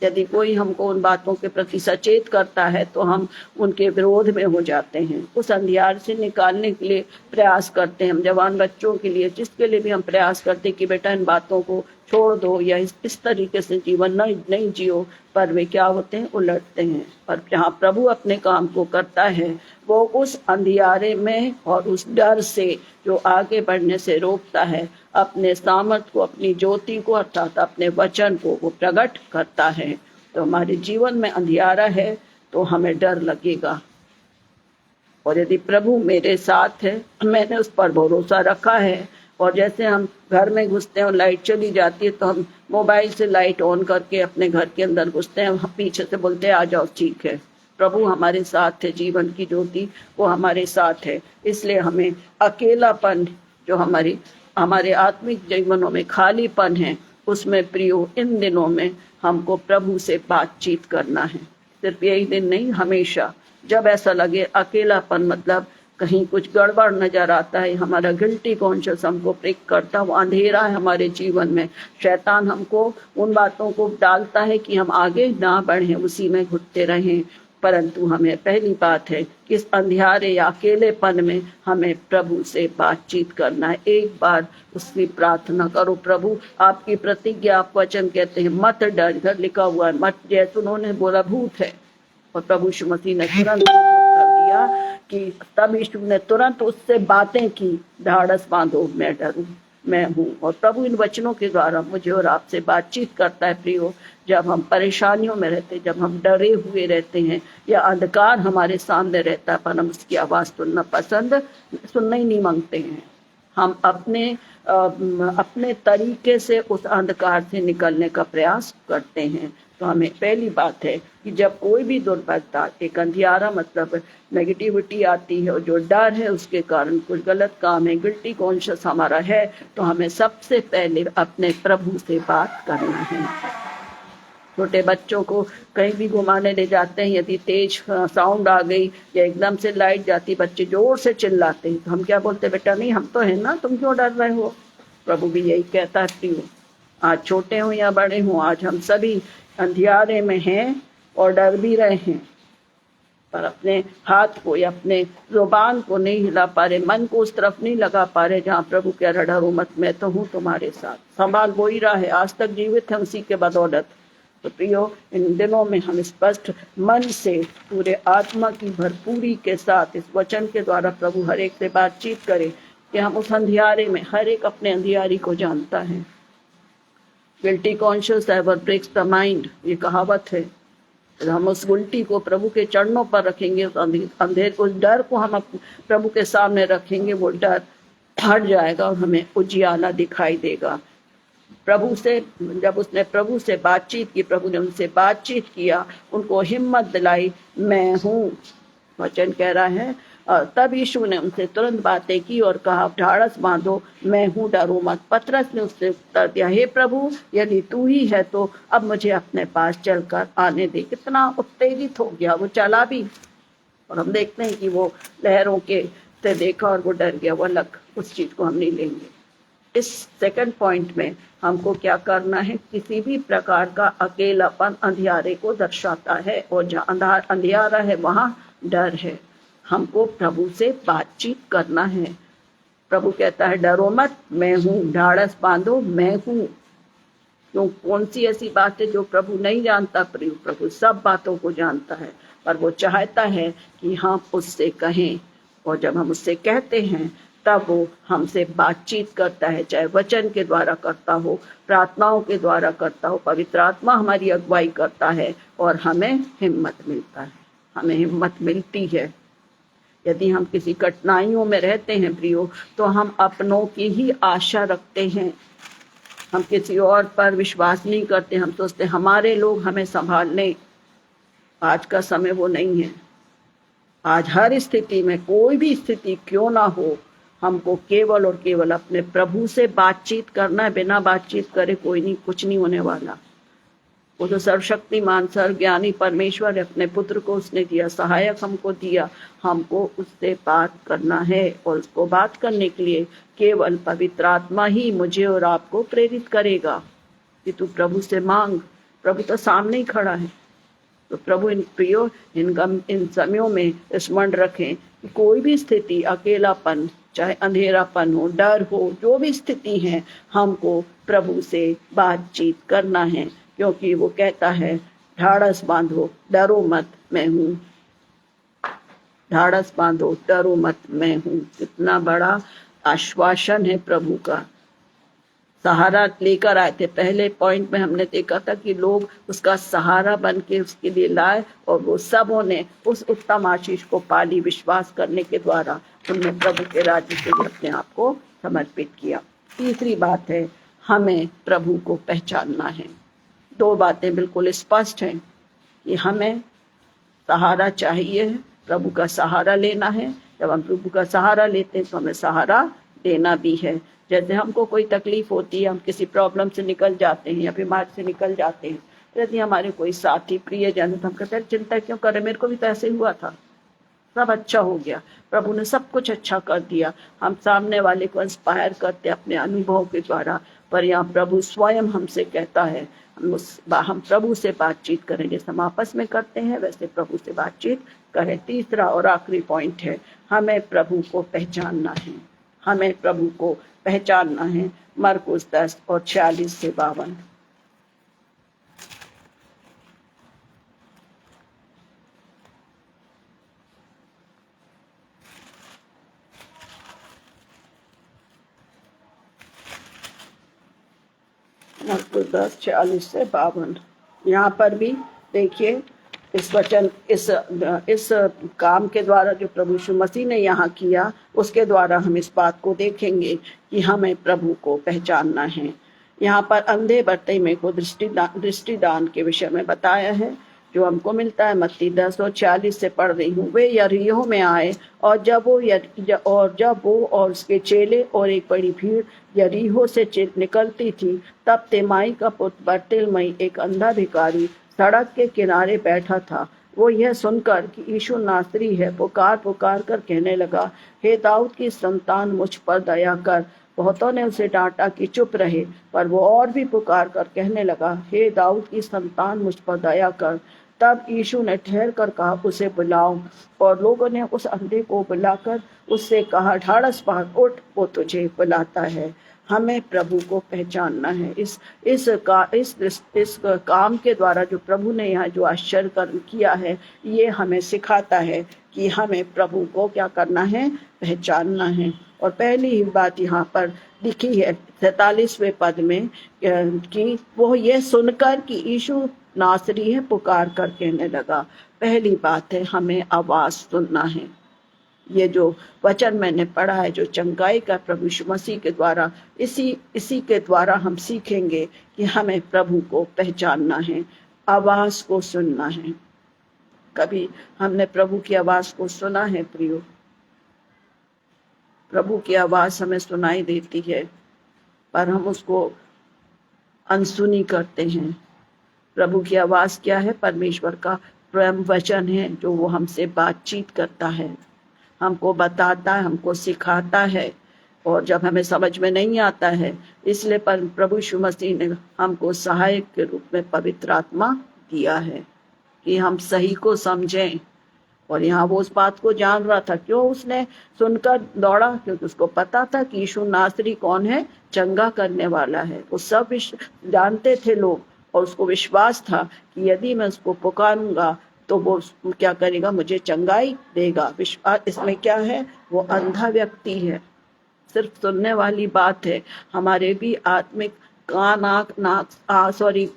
यदि कोई हमको उन बातों के प्रति सचेत करता है तो हम उनके विरोध में हो जाते हैं। उस अंधियार से निकालने के लिए प्रयास करते हैं। हम जवान बच्चों के लिए, जिसके लिए भी हम प्रयास करते हैं कि बेटा इन बातों को छोड़ दो या इस तरीके से जीवन नहीं जियो, पर वे क्या होते हैं, उलटते हैं। पर जहाँ प्रभु अपने काम को करता है वो उस अंधियारे में और उस डर से जो आगे बढ़ने से रोकता है, अपने सामर्थ को, अपनी ज्योति को, अर्थात अपने वचन को वो प्रकट करता है। तो हमारे जीवन में अंधियारा है तो हमें डर लगेगा, और यदि प्रभु मेरे साथ है, मैंने उस पर भरोसा रखा है। और जैसे हम घर में घुसते हैं और लाइट चली जाती है तो हम मोबाइल से लाइट ऑन करके अपने घर के अंदर घुसते हैं, हम पीछे से बोलते हैं आ जाओ, ठीक है, प्रभु हमारे साथ है, जीवन की ज्योति वो हमारे साथ है। इसलिए हमें अकेलापन, जो हमारे आत्मिक जीवनों में खालीपन है, उसमें प्रियो इन दिनों में हमको प्रभु से बातचीत करना है। सिर्फ यही दिन नहीं, हमेशा जब ऐसा लगे अकेलापन, मतलब कहीं कुछ गड़बड़ नजर आता है, हमारा गिल्टी कॉन्शियस हमको प्रिक करता, वो अंधेरा है हमारे जीवन में, शैतान हमको उन बातों को डालता है कि हम आगे ना बढ़ें, उसी में घुटते रहें। परंतु हमें पहली बात है कि इस अंधियारे या अकेलेपन में हमें प्रभु से बातचीत करना है। एक बार उसकी प्रार्थना करो, प्रभु आपकी प्रतिज्ञा, आप वचन कहते हैं मत डर, इधर लिखा हुआ है मत, जैसे उन्होंने बोला भूत है, और प्रभु यीशु मसीह ने तुरंत कर दिया कि तब यीशु ने तुरंत उससे बातें की, ढाढ़स बांधो, मैं डरूं, मैं हूँ। और प्रभु इन वचनों के द्वारा मुझे और आपसे बातचीत करता है प्रियो। जब हम परेशानियों में रहते, जब हम डरे हुए रहते हैं या अंधकार हमारे सामने रहता है, पर हम उसकी आवाज़ सुनना ही नहीं मांगते हैं, हम अपने तरीके से उस अंधकार से निकलने का प्रयास करते हैं। तो हमें पहली बात है कि जब कोई भी दुर्बलता, एक अंधियारा मतलब नेगेटिविटी आती है और जो डर है उसके कारण कुछ गलत काम है, गिल्टी कॉन्शियस हमारा है, तो हमें सबसे पहले अपने प्रभु से बात करना है। छोटे बच्चों को कहीं भी घुमाने ले जाते हैं, यदि तेज साउंड आ गई या एकदम से लाइट जाती, बच्चे जोर से चिल्लाते हैं, तो हम क्या बोलते हैं, बेटा नहीं हम तो है ना, तुम क्यों डर रहे हो। प्रभु भी यही कहता है प्रियो, आज छोटे हों या बड़े हों, आज हम सभी अंधियारे में हैं और डर भी रहे हैं, पर अपने हाथ को या अपने जुबान को नहीं हिला पा रहे, मन को उस तरफ नहीं लगा पा रहे जहाँ प्रभु कह रहा डरो मत, मैं तो हूँ तुम्हारे साथ। संभाल वो ही रहा है, आज तक जीवित है उसी के बदौलत। तो प्रियो, इन दिनों में हम स्पष्ट मन से, पूरे आत्मा की भरपूरी के साथ इस वचन के द्वारा प्रभु हर एक से बातचीत करें कि हम उस अंधियारे में, हर एक अपने अंधियारी को जानता है। Guilty conscious ever breaks the mind, ये कहावत है। हम उस उल्टी को प्रभु के चरणों पर रखेंगे, अंधेर को, डर को हम प्रभु के सामने रखेंगे, वो डर हट जाएगा और हमें उजियाला दिखाई देगा। प्रभु से, जब उसने प्रभु से बातचीत की, प्रभु ने उनसे बातचीत किया, उनको हिम्मत दिलाई, मैं हूँ, वचन कह रहा है। तब यीशु ने उनसे तुरंत बातें की और कहा ढाढ़स बांधो, मैं हूँ, डरो मत। पतरस ने उससे उत्तर दिया, हे प्रभु यदि तू ही है तो अब मुझे अपने पास चलकर आने दे। कितना उत्तेजित हो गया, वो चला भी, और हम देखते हैं कि वो लहरों के से देखा और वो डर गया, वो अलग, उस चीज को हम नहीं लेंगे। इस सेकंड पॉइंट में हमको क्या करना है, किसी भी प्रकार का अकेलापन अंधियारे को दर्शाता है, और जहाँ अंधियारा है वहां डर है। हमको प्रभु से बातचीत करना है। प्रभु कहता है डरो मत, मैं हूँ, ढाढ़स बांधो, मैं हूँ। क्यों, कौन सी ऐसी बात है जो प्रभु नहीं जानता? प्रभु सब बातों को जानता है, पर वो चाहता है कि हम उससे कहें, और जब हम उससे कहते हैं तब वो हमसे बातचीत करता है, चाहे वचन के द्वारा करता हो, प्रार्थनाओं के द्वारा करता हो। पवित्र आत्मा हमारी अगुवाई करता है और हमें हिम्मत मिलता है, हमें हिम्मत मिलती है। यदि हम किसी कठिनाइयों में रहते हैं प्रियो, तो हम अपनों की ही आशा रखते हैं, हम किसी और पर विश्वास नहीं करते। हम सोचते हमारे लोग हमें संभाल लें। आज का समय वो नहीं है। आज हर स्थिति में, कोई भी स्थिति क्यों ना हो, हमको केवल और केवल अपने प्रभु से बातचीत करना है। बिना बातचीत करे कोई नहीं, कुछ नहीं होने वाला। वो तो सर्वशक्तिमान सर्वज्ञानी परमेश्वर है, अपने पुत्र को उसने दिया, सहायक हमको दिया, हमको उससे बात करना है। और उसको बात करने के लिए केवल पवित्र आत्मा ही मुझे और आपको प्रेरित करेगा कि तू प्रभु से मांग। प्रभु तो सामने ही खड़ा है। तो प्रभु इन प्रियो इन समयों में स्मरण रखें कि कोई भी स्थिति, अकेलापन, चाहे अंधेरापन हो, डर हो, जो भी स्थिति है, हमको प्रभु से बातचीत करना है, क्योंकि वो कहता है ढाढ़स बांधो, डरो मत, मैं हूँ। ढाढ़स बांधो, डरो मत, मैं हूँ। कितना बड़ा आश्वासन है प्रभु का। सहारा लेकर आए थे। पहले पॉइंट में हमने देखा था कि लोग उसका सहारा बन के उसके लिए लाए, और वो सबों ने उस उत्तम आशीष को पाली विश्वास करने के द्वारा। उन्होंने प्रभु के राज्य के लिए अपने आप को समर्पित किया। तीसरी बात है, हमें प्रभु को पहचानना है। दो बातें बिल्कुल स्पष्ट हैं कि हमें सहारा चाहिए, प्रभु का सहारा लेना है। जब हम प्रभु का सहारा लेते हैं तो हमें सहारा देना भी है। जैसे हमको कोई तकलीफ होती है, हम किसी प्रॉब्लम से निकल जाते हैं या बीमारी से निकल जाते हैं, यदि हमारे कोई साथी प्रियजन, तो हम कहते हैं चिंता क्यों कर रहे, मेरे को भी तो ऐसे हुआ था, सब अच्छा हो गया, प्रभु ने सब कुछ अच्छा कर दिया। हम सामने वाले को इंस्पायर करते अपने अनुभव के द्वारा, पर यहाँ प्रभु स्वयं हमसे कहता है हम प्रभु से बातचीत करें। जैसे हम आपस में करते हैं वैसे प्रभु से बातचीत करें। तीसरा और आखिरी पॉइंट है, हमें प्रभु को पहचानना है। हमें प्रभु को पहचानना है। मरकुस 10 और 46 से 52। मरकुस 10, 46 से 52। यहाँ पर भी देखिए इस वचन, इस काम के द्वारा जो प्रभु यीशु मसीह ने यहाँ किया, उसके द्वारा हम इस बात को देखेंगे कि हमें प्रभु को पहचानना है। यहाँ पर अंधे बरतिमाई को दृष्टिदान के विषय में बताया है, जो हमको मिलता है मत्ती 10 और 46 से पढ़ रही हूँ। वे यरीहो में आए, और जब वो और उसके चेले और एक बड़ी भीड़ यरीहो से निकलती थी, तब तिमाई का पुत्र बरतिमाई, एक अंधा भिखारी, सड़क के किनारे बैठा था। वो यह सुनकर कि यीशु नासरी है, पुकार पुकार कर कहने लगा, हे दाऊद की संतान, मुझ पर दया कर। बहुतों ने उसे डांटा कि चुप रहे, पर वो और भी पुकार कर कहने लगा, हे दाऊद की संतान, मुझ पर दया कर। तब यीशु ने ठहर कर कहा, उसे बुलाओ। और लोगों ने उस अंधे को बुलाकर उससे कहा, ढाढ़स बांध, उठ, वो तुझे बुलाता है। हमें प्रभु को पहचानना है। इस काम के द्वारा जो प्रभु ने यहाँ जो आश्चर्य किया है, ये हमें सिखाता है कि हमें प्रभु को क्या करना है, पहचानना है। और पहली ही बात यहाँ पर लिखी है 47वें पद में कि वो ये सुनकर कि यीशु नासरी है, पुकार कर कहने लगा। पहली बात है, हमें आवाज सुनना है। ये जो वचन मैंने पढ़ा है, जो चंगाई का प्रभु यीशु मसीह के द्वारा, इसी के द्वारा हम सीखेंगे कि हमें प्रभु को पहचानना है, आवाज को सुनना है। कभी हमने प्रभु की आवाज को सुना है प्रियो? प्रभु की आवाज हमें सुनाई देती है, पर हम उसको अनसुनी करते हैं। प्रभु की आवाज क्या है? परमेश्वर का प्रेम वचन है, जो वो हमसे बातचीत करता है, हमको बताता है, हमको सिखाता है। और जब हमें समझ में नहीं आता है, इसलिए पर प्रभु यीशु मसीह ने हमको सहायक के रूप में पवित्र आत्मा दिया है कि हम सही को समझें। और यहाँ वो उस बात को जान रहा था, क्यों उसने सुनकर दौड़ा, क्योंकि उसको पता था कि यीशु नासरी कौन है, चंगा करने वाला है। वो सब जानते थे लोग, और उसको विश्वास था कि यदि मैं उसको पुकारूंगा तो वो क्या करेगा, मुझे चंगाई देगा। विश्वास इसमें क्या है, वो अंधा व्यक्ति है, सिर्फ सुनने वाली बात है। हमारे भी आत्मिक कान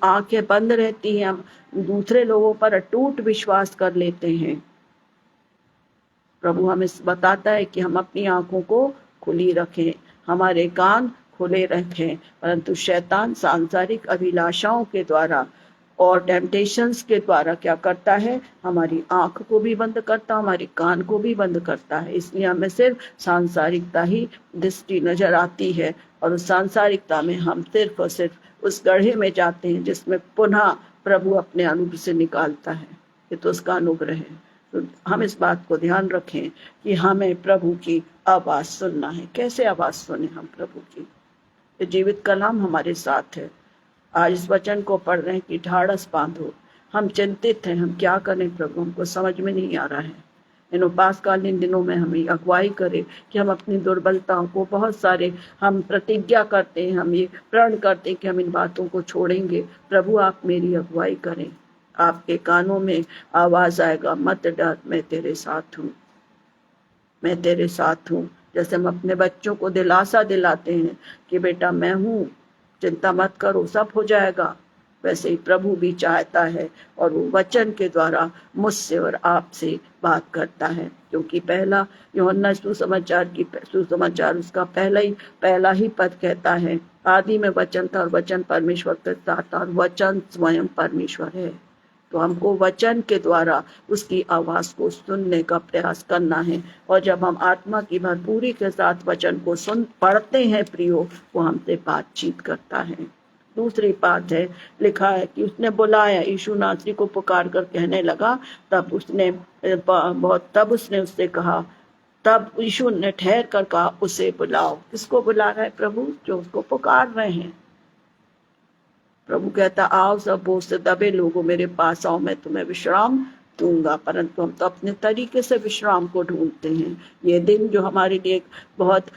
आंखें बंद रहती हैं, हम दूसरे लोगों पर अटूट विश्वास कर लेते हैं। प्रभु हमें बताता है कि हम अपनी आंखों को खुली रखें, हमारे कान खुले रखें, परंतु शैतान सांसारिक अभिलाषाओं के द्वारा और टेम्पटेशंस के द्वारा क्या करता है, हमारी आंख को भी बंद करता है, हमारी कान को भी बंद करता है। इसलिए हमें सिर्फ सांसारिकता ही दृष्टि नजर आती है, और उस सांसारिकता में हम सिर्फ और सिर्फ उस गड्ढे में जाते हैं जिसमें पुनः प्रभु अपने अनुग्रह से निकालता है। ये तो उसका अनुग्रह है। तो हम इस बात को ध्यान रखें कि हमें प्रभु की आवाज सुनना है। कैसे आवाज सुने हम प्रभु की? ये जीवित कलाम हमारे साथ है। आज इस वचन को पढ़ रहे हैं कि ढाढ़स बांधो। हम चिंतित हैं, हम क्या करें प्रभु, हमको समझ में नहीं आ रहा है। इन उपासकालीन दिनों में हमें अगुवाई करे कि हम अपनी दुर्बलताओं को, बहुत सारे हम प्रतिज्ञा करते हैं, हम ये प्रण करते हैं कि हम इन बातों को छोड़ेंगे। प्रभु आप मेरी अगुवाई करें। आपके कानों में आवाज आएगा, मत डर, मैं तेरे साथ हूँ, मैं तेरे साथ हूँ। जैसे हम अपने बच्चों को दिलासा दिलाते हैं कि बेटा मैं हूँ, चिंता मत करो, सब हो जाएगा, वैसे ही प्रभु भी चाहता है, और वो वचन के द्वारा मुझसे और आपसे बात करता है। क्योंकि पहला यूहन्ना सुसमाचार उसका पहला ही पद कहता है, आदि में वचन था और वचन परमेश्वर के साथ था और वचन स्वयं परमेश्वर है। तो हमको वचन के द्वारा उसकी आवाज को सुनने का प्रयास करना है। और जब हम आत्मा की भरपूरी के साथ वचन को पढ़ते हैं प्रियो, वो हमसे बातचीत करता है। दूसरी बात है, लिखा है कि उसने बुलाया, यीशु नासरी को पुकार कर कहने लगा, तब उसने उससे कहा, तब यीशु ने ठहर कर कहा, उसे बुलाओ। किसको बुला रहा है प्रभु? जो उसको पुकार रहे हैं। प्रभु कहता, आओ सब बोझ से दबे लोगों मेरे पास आओ, मैं तुम्हें विश्राम दूंगा। परंतु हम तो अपने तरीके से विश्राम को ढूंढते हैं। ये दिन जो हमारे लिए बहुत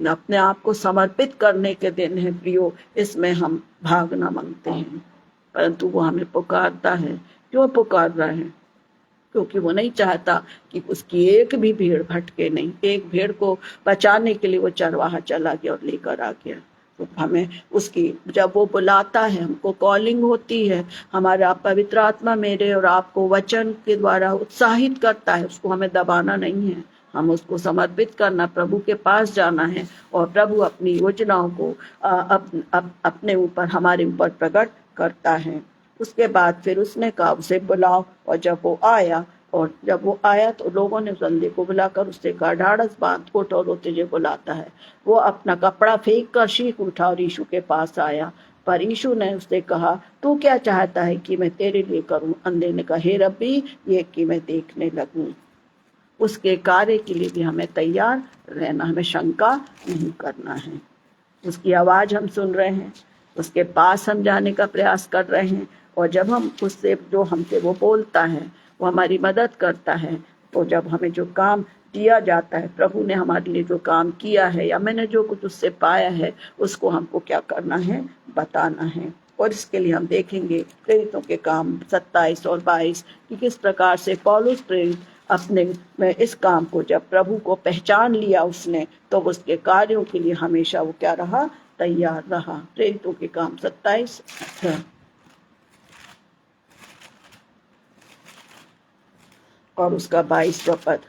अपने आप को समर्पित करने के दिन है प्रियो, इसमें हम भागना मांगते हैं, परंतु वो हमें पुकारता है। क्यों पुकार रहा है? क्योंकि वो नहीं चाहता कि उसकी एक भी भेड़ भटके नहीं। एक भेड़ को बचाने के लिए वो चरवाहा चला गया और लेकर आ गया। तो हमें उसकी, जब वो बुलाता है, हमको कॉलिंग होती है, हमारा पवित्र आत्मा मेरे और आपको वचन के द्वारा उत्साहित करता है। उसको हमें दबाना नहीं है, हम उसको समर्पित करना, प्रभु के पास जाना है, और प्रभु अपनी योजनाओं को अपने ऊपर, हमारे ऊपर प्रकट करता है। उसके बाद फिर उसने कहा, उसे बुलाओ। और जब वो आया तो लोगों ने उस अंधे को बुलाकर उससे कहा, ढाढ़स बांध, उठ और वो तुझे बुलाता है। वो अपना कपड़ा फेंक कर शीख उठा और यीशु के पास आया। पर यीशु ने उससे कहा, तू क्या चाहता है कि मैं तेरे लिए करूं? अंधे ने कहा, हे रब्बी, ये कि मैं देखने लगूं। उसके कार्य के लिए भी हमें तैयार रहना, हमें शंका नहीं करना है। उसकी आवाज हम सुन रहे हैं, उसके पास हम जाने का प्रयास कर रहे हैं, और जब हम उससे, जो हमसे वो बोलता है, वो हमारी मदद करता है। तो जब हमें जो काम दिया जाता है, प्रभु ने हमारे लिए जो काम किया है, या मैंने जो कुछ उससे पाया है, उसको हमको क्या करना है, बताना है। और इसके लिए हम देखेंगे प्रेरितों के काम 27 और 22 कि किस प्रकार से पौलुस प्रेरित अपने में इस काम को, जब प्रभु को पहचान लिया उसने, तो उसके कार्यों के लिए हमेशा वो क्या रहा, तैयार रहा। प्रेरितों के काम 27 और उसका 22वां पद।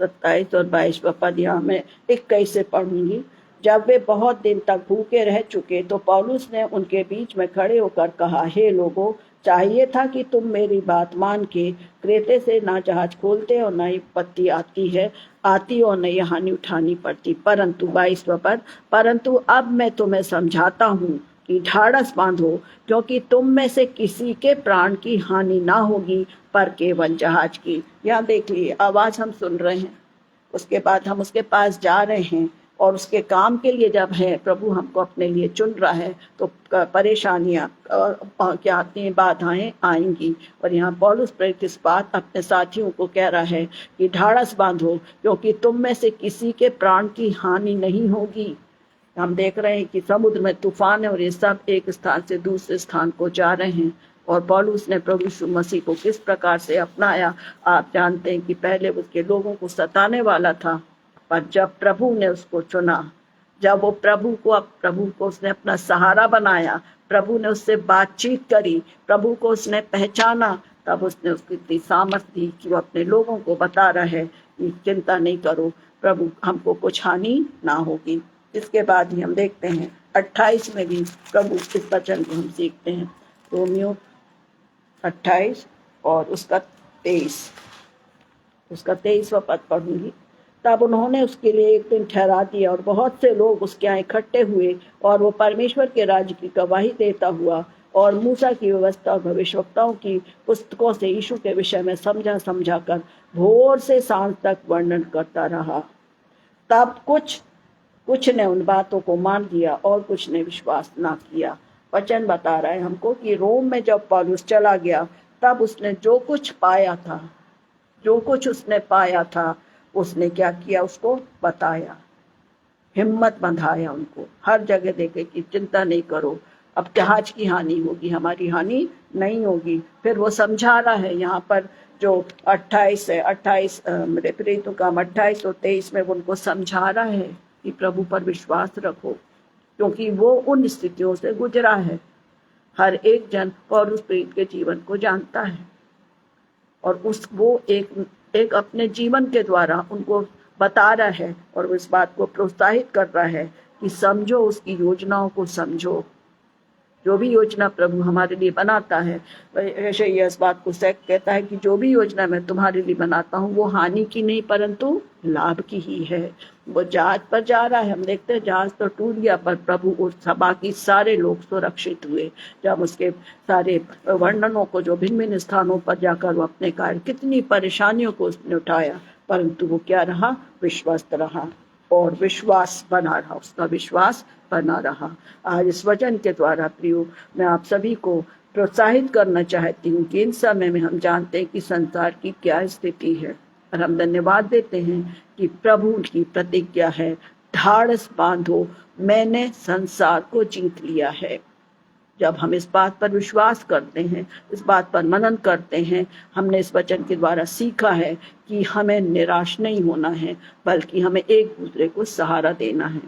27 और 22वां पद यहाँ मैं 21 से पढ़ूंगी। जब वे बहुत दिन तक भूखे रह चुके तो पौलुस ने उनके बीच में खड़े होकर कहा, हे लोगों, चाहिए था कि तुम मेरी बात मान के क्रेते से ना जहाज खोलते और न विपत्ति आती और न ये हानि उठानी पड़ती। परंतु 22वां पद, परंतु अब मैं तुम्हें समझाता हूँ कि ढाढ़स बांधो, क्योंकि तुम में से किसी के प्राण की हानि ना होगी, पर केवल जहाज की। यहाँ देखिए, आवाज हम सुन रहे हैं, उसके बाद हम उसके पास जा रहे हैं, और उसके काम के लिए जब है प्रभु हमको अपने लिए चुन रहा है, तो परेशानियां क्या आती हैं, बाधाएं आएंगी। और यहाँ पौलुस प्रेरित इस बात अपने साथियों को कह रहा है कि ढाढ़स बांधो, क्योंकि तुम में से किसी के प्राण की हानि नहीं होगी। हम देख रहे हैं कि समुद्र में तूफान है और ये सब एक स्थान से दूसरे स्थान को जा रहे हैं, और पौलुस ने प्रभु यीशु मसीह को किस प्रकार से अपनाया। आप जानते हैं कि पहले उसके लोगों को सताने वाला था, पर जब प्रभु ने उसको चुना, जब वो प्रभु को उसने अपना सहारा बनाया, प्रभु ने उससे बातचीत करी, प्रभु को उसने पहचाना, तब उसने उसकी इतनी सामर्थ्य दी कि वो अपने लोगों को बता रहा है कि चिंता नहीं करो, प्रभु हमको कुछ हानि ना होगी। इसके बाद ही हम देखते हैं 28 में भी प्रभु इस वचन को हम सीखते हैं। रोमियो 28 और उसका 23वां पद पढ़ूंगी। तब उन्होंने उसके लिए एक दिन ठहरा दिया, और बहुत से लोग उसके यहाँ इकट्ठे हुए, और वो परमेश्वर के राज्य की गवाही देता हुआ और मूसा की व्यवस्था और भविष्यवक्ताओं की पुस्तकों से यीशु के विषय में समझा कर भोर से सांझ तक वर्णन करता रहा। तब कुछ ने उन बातों को मान लिया और कुछ ने विश्वास ना किया। वचन बता रहा है हमको कि रोम में जब पौलुस चला गया, तब उसने जो कुछ उसने पाया था, उसने क्या किया, उसको बताया, हिम्मत बंधाया उनको। हर जगह देखे कि चिंता नहीं करो, अब जहाज की हानि होगी, हमारी हानि नहीं होगी। फिर वो समझा रहा है यहाँ पर जो 28 है, 28 मेरे प्रेरितों का 28 और 23 में उनको समझा रहा है कि प्रभु पर विश्वास रखो, क्योंकि वो उन स्थितियों से गुजरा है। हर एक जन और उस प्रेरित के जीवन को जानता है, और वो एक अपने जीवन के द्वारा उनको बता रहा है, और इस बात को प्रोत्साहित कर रहा है कि समझो, उसकी योजनाओं को समझो। जो भी योजना प्रभु हमारे लिए बनाता है, ऐसे ये इस बात को कहता है कि जो भी योजना मैं तुम्हारे लिए बनाता हूँ, वो हानि की नहीं परंतु लाभ की ही है। वो जहाज पर जा रहा है, हम देखते हैं जहाज तो टूट गया, पर प्रभु और बाकी सारे लोग सुरक्षित हुए। जब उसके सारे वर्णनों को जो भिन्न भिन्न स्थानों पर जाकर वो अपने कार्य, कितनी परेशानियों को उसने उठाया, परंतु वो क्या रहा, विश्वस्त रहा, और विश्वास बना रहा, उसका विश्वास बना रहा। आज इस वचन के द्वारा प्रियो, मैं आप सभी को प्रोत्साहित करना चाहती हूँ कि इन समय में हम जानते हैं कि संसार की क्या स्थिति है, और हम धन्यवाद देते हैं कि प्रभु की प्रतिज्ञा है, ढाढ़स बांधो, मैंने संसार को जीत लिया है। जब हम इस बात पर विश्वास करते हैं, इस बात पर मनन करते हैं, हमने इस वचन के द्वारा सीखा है कि हमें निराश नहीं होना है, बल्कि हमें एक दूसरे को सहारा देना है।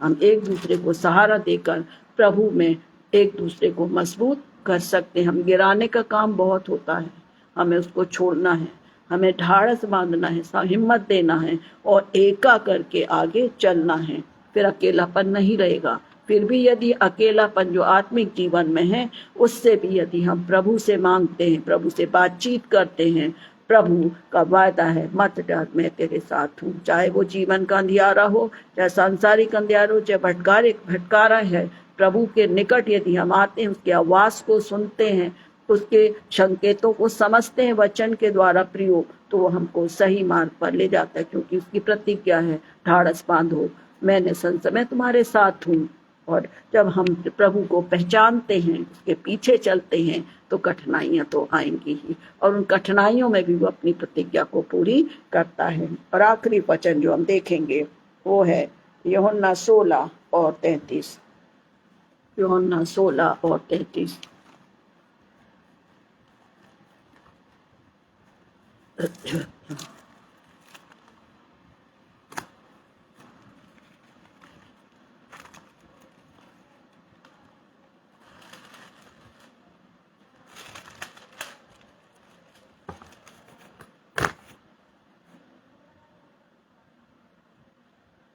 हम एक दूसरे को सहारा देकर प्रभु में एक दूसरे को मजबूत कर सकते हैं। हम गिराने का काम बहुत होता है, हमें उसको छोड़ना है, हमें ढाढ़स बांधना है, हिम्मत देना है, और एका करके आगे चलना है। फिर अकेलापन नहीं रहेगा। फिर भी यदि अकेलापन जो आत्मिक जीवन में है, उससे भी यदि हम प्रभु से मांगते हैं, प्रभु से बातचीत करते हैं, प्रभु का वायदा है, मत डर, मैं तेरे साथ हूँ। चाहे वो जीवन का अंधियारा हो, चाहे सांसारिक अंधियारा हो, चाहे भटकारा है, प्रभु के निकट यदि हम आते हैं, उसकी आवाज को सुनते हैं, उसके संकेतों को समझते हैं वचन के द्वारा प्रियो, तो वो हमको सही मार्ग पर ले जाता है, क्योंकि उसकी प्रतिज्ञा है, ढाढ़स बांधो, मैं तुम्हारे साथ हूँ। और जब हम प्रभु को पहचानते हैं, उसके पीछे चलते हैं, तो कठिनाइयां तो आएंगी ही, और उन कठिनाइयों में भी वो अपनी प्रतिज्ञा को पूरी करता है। और आखिरी वचन जो हम देखेंगे वो है यूहन्ना 16 और 33। यूहन्ना 16 और 33।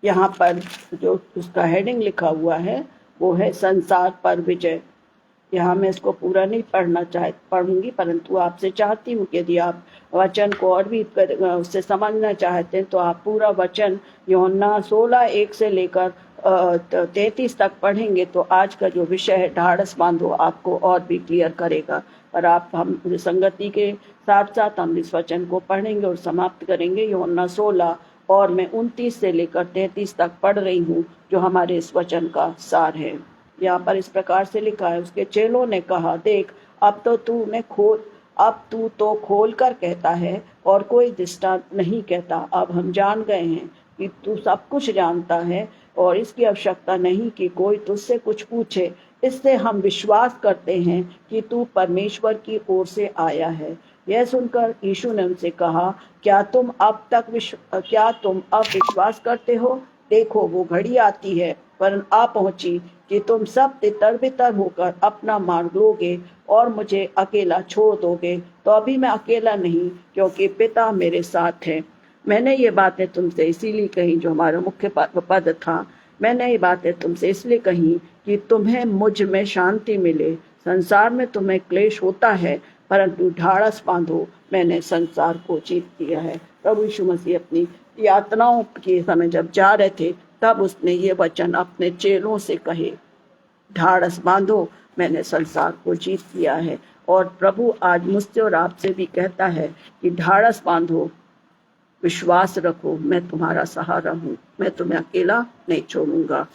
यहाँ पर जो उसका हेडिंग लिखा हुआ है वो है संसार पर विजय। यहाँ मैं इसको पूरा नहीं पढ़ूंगी, परंतु आपसे चाहती हूँ कि यदि आप वचन को और भी उससे समझना चाहते हैं, तो आप पूरा वचन यूहन्ना 16:1 से लेकर 33 तक पढ़ेंगे तो आज का जो विषय है ढाढ़स बांधो आपको और भी क्लियर करेगा। पर आप हम संगति के साथ साथ हम इस वचन को पढ़ेंगे और समाप्त करेंगे। यूहन्ना 16 और मैं 29 से लेकर 33 तक पढ़ रही हूँ, जो हमारे इस वचन का सार है। यहाँ पर इस प्रकार से लिखा है, उसके चेलों ने कहा, देख अब तो तू तो खोल कर कहता है और कोई दृष्टांत नहीं कहता। अब हम जान गए हैं कि तू सब कुछ जानता है और इसकी आवश्यकता नहीं कि कोई तुझसे कुछ पूछे। इससे हम विश्वास करते हैं कि तू परमेश्वर की ओर से आया है। यह सुनकर यीशु ने उनसे कहा, क्या तुम अब विश्वास करते हो? देखो वो घड़ी आती है, वरन आ पहुंची, कि तुम सब तितर बितर होकर अपना मार्ग लोगे और मुझे अकेला छोड़ दोगे। तो अभी मैं अकेला नहीं, क्योंकि पिता मेरे साथ है। मैंने ये बातें तुमसे इसीलिए कही, जो हमारा मुख्य पद था, मैंने ये बातें तुमसे इसलिए कही कि तुम्हें मुझ में शांति मिले। संसार में तुम्हें क्लेश होता है, परंतु ढाढ़स बांधो, मैंने संसार को जीत लिया है। प्रभु यीशु मसीह अपनी यातनाओं के समय जब जा रहे थे, तब उसने ये वचन अपने चेलों से कहे, ढाढ़स बांधो, मैंने संसार को जीत लिया है। और प्रभु आज मुझसे और आपसे भी कहता है कि ढाढ़स बांधो, विश्वास रखो, मैं तुम्हारा सहारा हूँ, मैं तुम्हें अकेला नहीं छोड़ूंगा।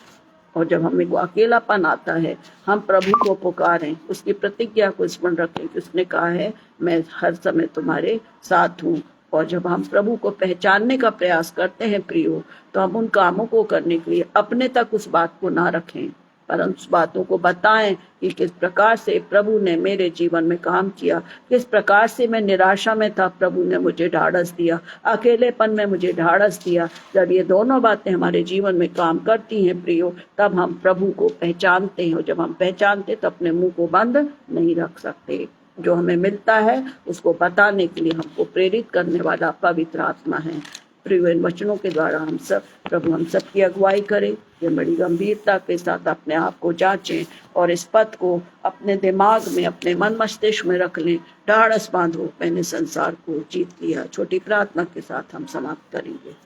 और जब हमें को अकेलापन आता है, हम प्रभु को पुकारें, उसकी प्रतिज्ञा को स्मरण रखें कि उसने कहा है, मैं हर समय तुम्हारे साथ हूँ। और जब हम प्रभु को पहचानने का प्रयास करते हैं प्रियो, तो हम उन कामों को करने के लिए अपने तक उस बात को ना रखें, परंतु उस बातों को बताएं कि किस प्रकार से प्रभु ने मेरे जीवन में काम किया, किस प्रकार से मैं निराशा में था, प्रभु ने मुझे ढाढ़स दिया, अकेलेपन में मुझे ढाढ़स दिया। जब ये दोनों बातें हमारे जीवन में काम करती हैं प्रियो, तब हम प्रभु को पहचानते हैं। और जब हम पहचानते तो अपने मुंह को बंद नहीं रख सकते। जो हमें मिलता है उसको बताने के लिए हमको प्रेरित करने वाला पवित्र आत्मा है। प्रिय, इन वचनों के द्वारा प्रभु हम सब की अगुवाई करें। ये बड़ी गंभीरता के साथ अपने आप को जांचें और इस पद को अपने दिमाग में, अपने मन मस्तिष्क में रख लें। ढाढ़स बांधो, मैंने संसार को जीत लिया। छोटी प्रार्थना के साथ हम समाप्त करेंगे।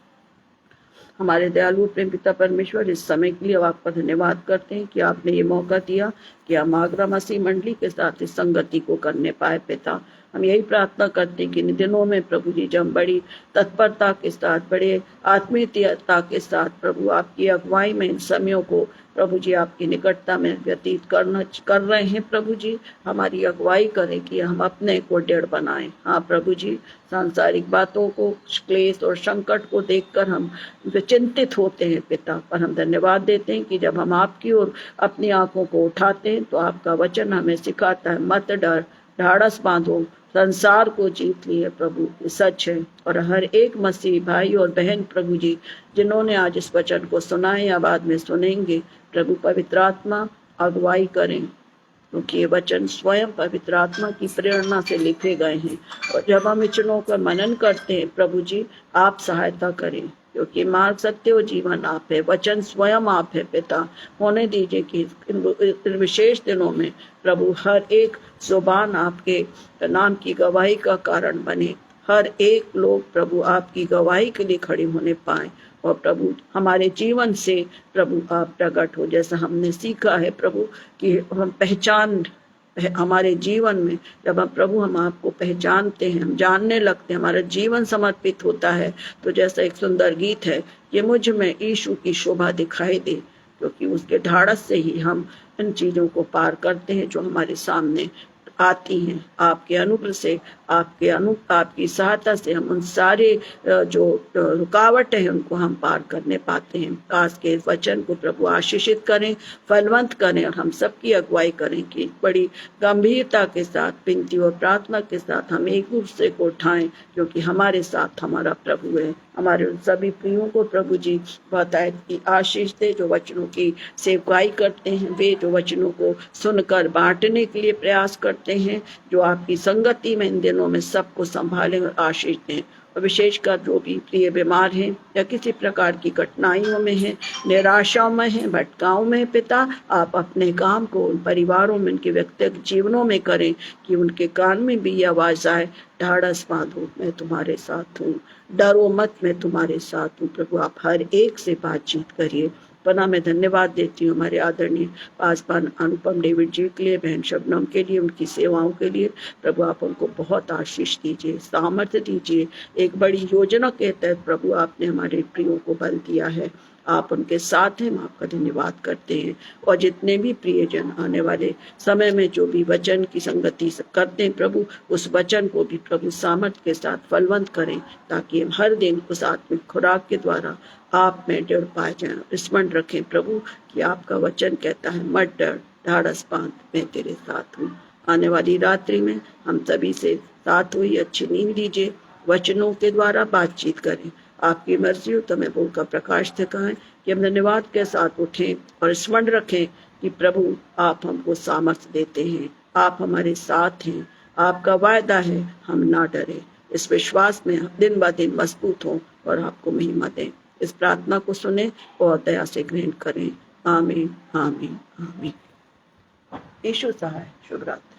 हमारे दयालु प्रेम पिता परमेश्वर, इस समय के लिए आपका धन्यवाद करते हैं कि आपने ये मौका दिया कि हम आगरा मसीह मंडली के साथ इस संगति को करने पाए। पिता, हम यही प्रार्थना करते हैं कि इन दिनों में प्रभु जी, जब बड़ी तत्परता के साथ, बड़े आत्मीयता के साथ प्रभु आपकी अगुवाई में इन समयों को प्रभु जी आपकी निकटता में व्यतीत कर रहे हैं, प्रभु जी हमारी अगुवाई करें कि हम अपने को दृढ़ बनाएं। हाँ प्रभु जी, सांसारिक बातों को, क्लेश और संकट को देखकर हम चिंतित होते हैं पिता, पर हम धन्यवाद देते हैं कि जब हम आपकी ओर अपनी आंखों को उठाते हैं तो आपका वचन हमें सिखाता है, मत डर, ढाढ़स बांधो, संसार को जीत लिए। प्रभु ये सच है। और हर एक मसीह भाई और बहन प्रभु जी, जिन्होंने आज इस वचन को सुना है या बाद में सुनेंगे, प्रभु पवित्र आत्मा अगुवाई करें, क्योंकि ये वचन स्वयं पवित्र आत्मा की प्रेरणा से लिखे गए हैं। और जब हम वचनों का मनन करते हैं प्रभु जी, आप सहायता करें, क्योंकि मार्ग, सत्य और जीवन आप है, वचन स्वयं आप है। पिता, होने दीजिए कि इन विशेष दिनों में प्रभु हर एक जुबान आपके नाम की गवाही का कारण बने। हर एक लोग प्रभु आपकी गवाही के लिए खड़े होने पाए। और प्रभु हमारे जीवन से प्रभु आप प्रकट हो, जैसा हमने सीखा है प्रभु कि हम पहचान हमारे जीवन में, जब हम आपको पहचानते हैं, हम जानने लगते हैं, हमारा जीवन समर्पित होता है, तो जैसा एक सुंदर गीत है, ये मुझ में यीशु की शोभा दिखाई दे, क्योंकि उसके ढाढ़स से ही हम इन चीजों को पार करते हैं जो हमारे सामने आती हैं। आपके अनुग्रह से, आपकी सहायता से हम उन सारे जो रुकावट है उनको हम पार करने पाते हैं। आज के वचन को प्रभु आशीषित करें, फलवंत करें, और हम सबकी अगुवाई करें कि बड़ी गंभीरता के साथ, विनती और प्रार्थना के साथ हम एक दूसरे को उठाएं, क्योंकि हमारे साथ हमारा प्रभु है। हमारे उन सभी प्रियों को प्रभु जी बताए की आशीष दे, जो वचनों की सेवकाई करते हैं, वे जो वचनों को सुनकर बांटने के लिए प्रयास करते हैं, जो आपकी संगति में इन दिनों में सबको संभालें और आशीष दें। और विशेषकर जो भी प्रिय बीमार हैं या किसी प्रकार की कठिनाइयों में हैं, निराशाओं में हैं, भटकाव में, पिता आप अपने काम को उन परिवारों में, उनके व्यक्तिगत जीवनों में करें, कि उनके कान में भी आवाज आए, ढाढ़स बांधो, मैं तुम्हारे साथ हूँ, डरो मत, मैं तुम्हारे साथ हूँ। प्रभु आप हर एक से बातचीत करिए, पना मैं धन्यवाद देती हूँ हमारे आदरणीय पासवान अनुपम डेविड जी के लिए, बहन शबनम के लिए, उनकी सेवाओं के लिए। प्रभु आप उनको बहुत आशीष दीजिए, सामर्थ्य दीजिए। एक बड़ी योजना के तहत प्रभु आपने हमारे प्रियो को बल दिया है, आप उनके साथ हैं, हम आपका धन्यवाद करते हैं। और जितने भी प्रियजन आने वाले समय में जो भी वचन की संगति करते हैं प्रभु, उस वचन को भी प्रभु सामर्थ्य के साथ फलवंत करें, ताकि हम हर दिन उस आत्मिक खुराक के द्वारा आप में डर पाए जाएं। स्मरण रखें प्रभु कि आपका वचन कहता है, मत डर, ढाढ़स बांध, मैं तेरे साथ हूँ। आने वाली रात्रि में हम सभी से साथ हुई अच्छी नींद दीजिए, वचनों के द्वारा बातचीत करें। आपकी मर्जी हो तो मैं बोल का प्रकाश दिखाएं कि हम धन्यवाद के साथ उठें और स्मरण रखें कि प्रभु आप हमको सामर्थ्य देते हैं, आप हमारे साथ हैं, आपका वायदा है हम ना डरे। इस विश्वास में दिन ब दिन मजबूत हों और आपको महिमा दें। इस प्रार्थना को सुने और दया से ग्रहण करें। आमीन, आमीन, आमीन। यीशु सहाय। शुभ रात्रि।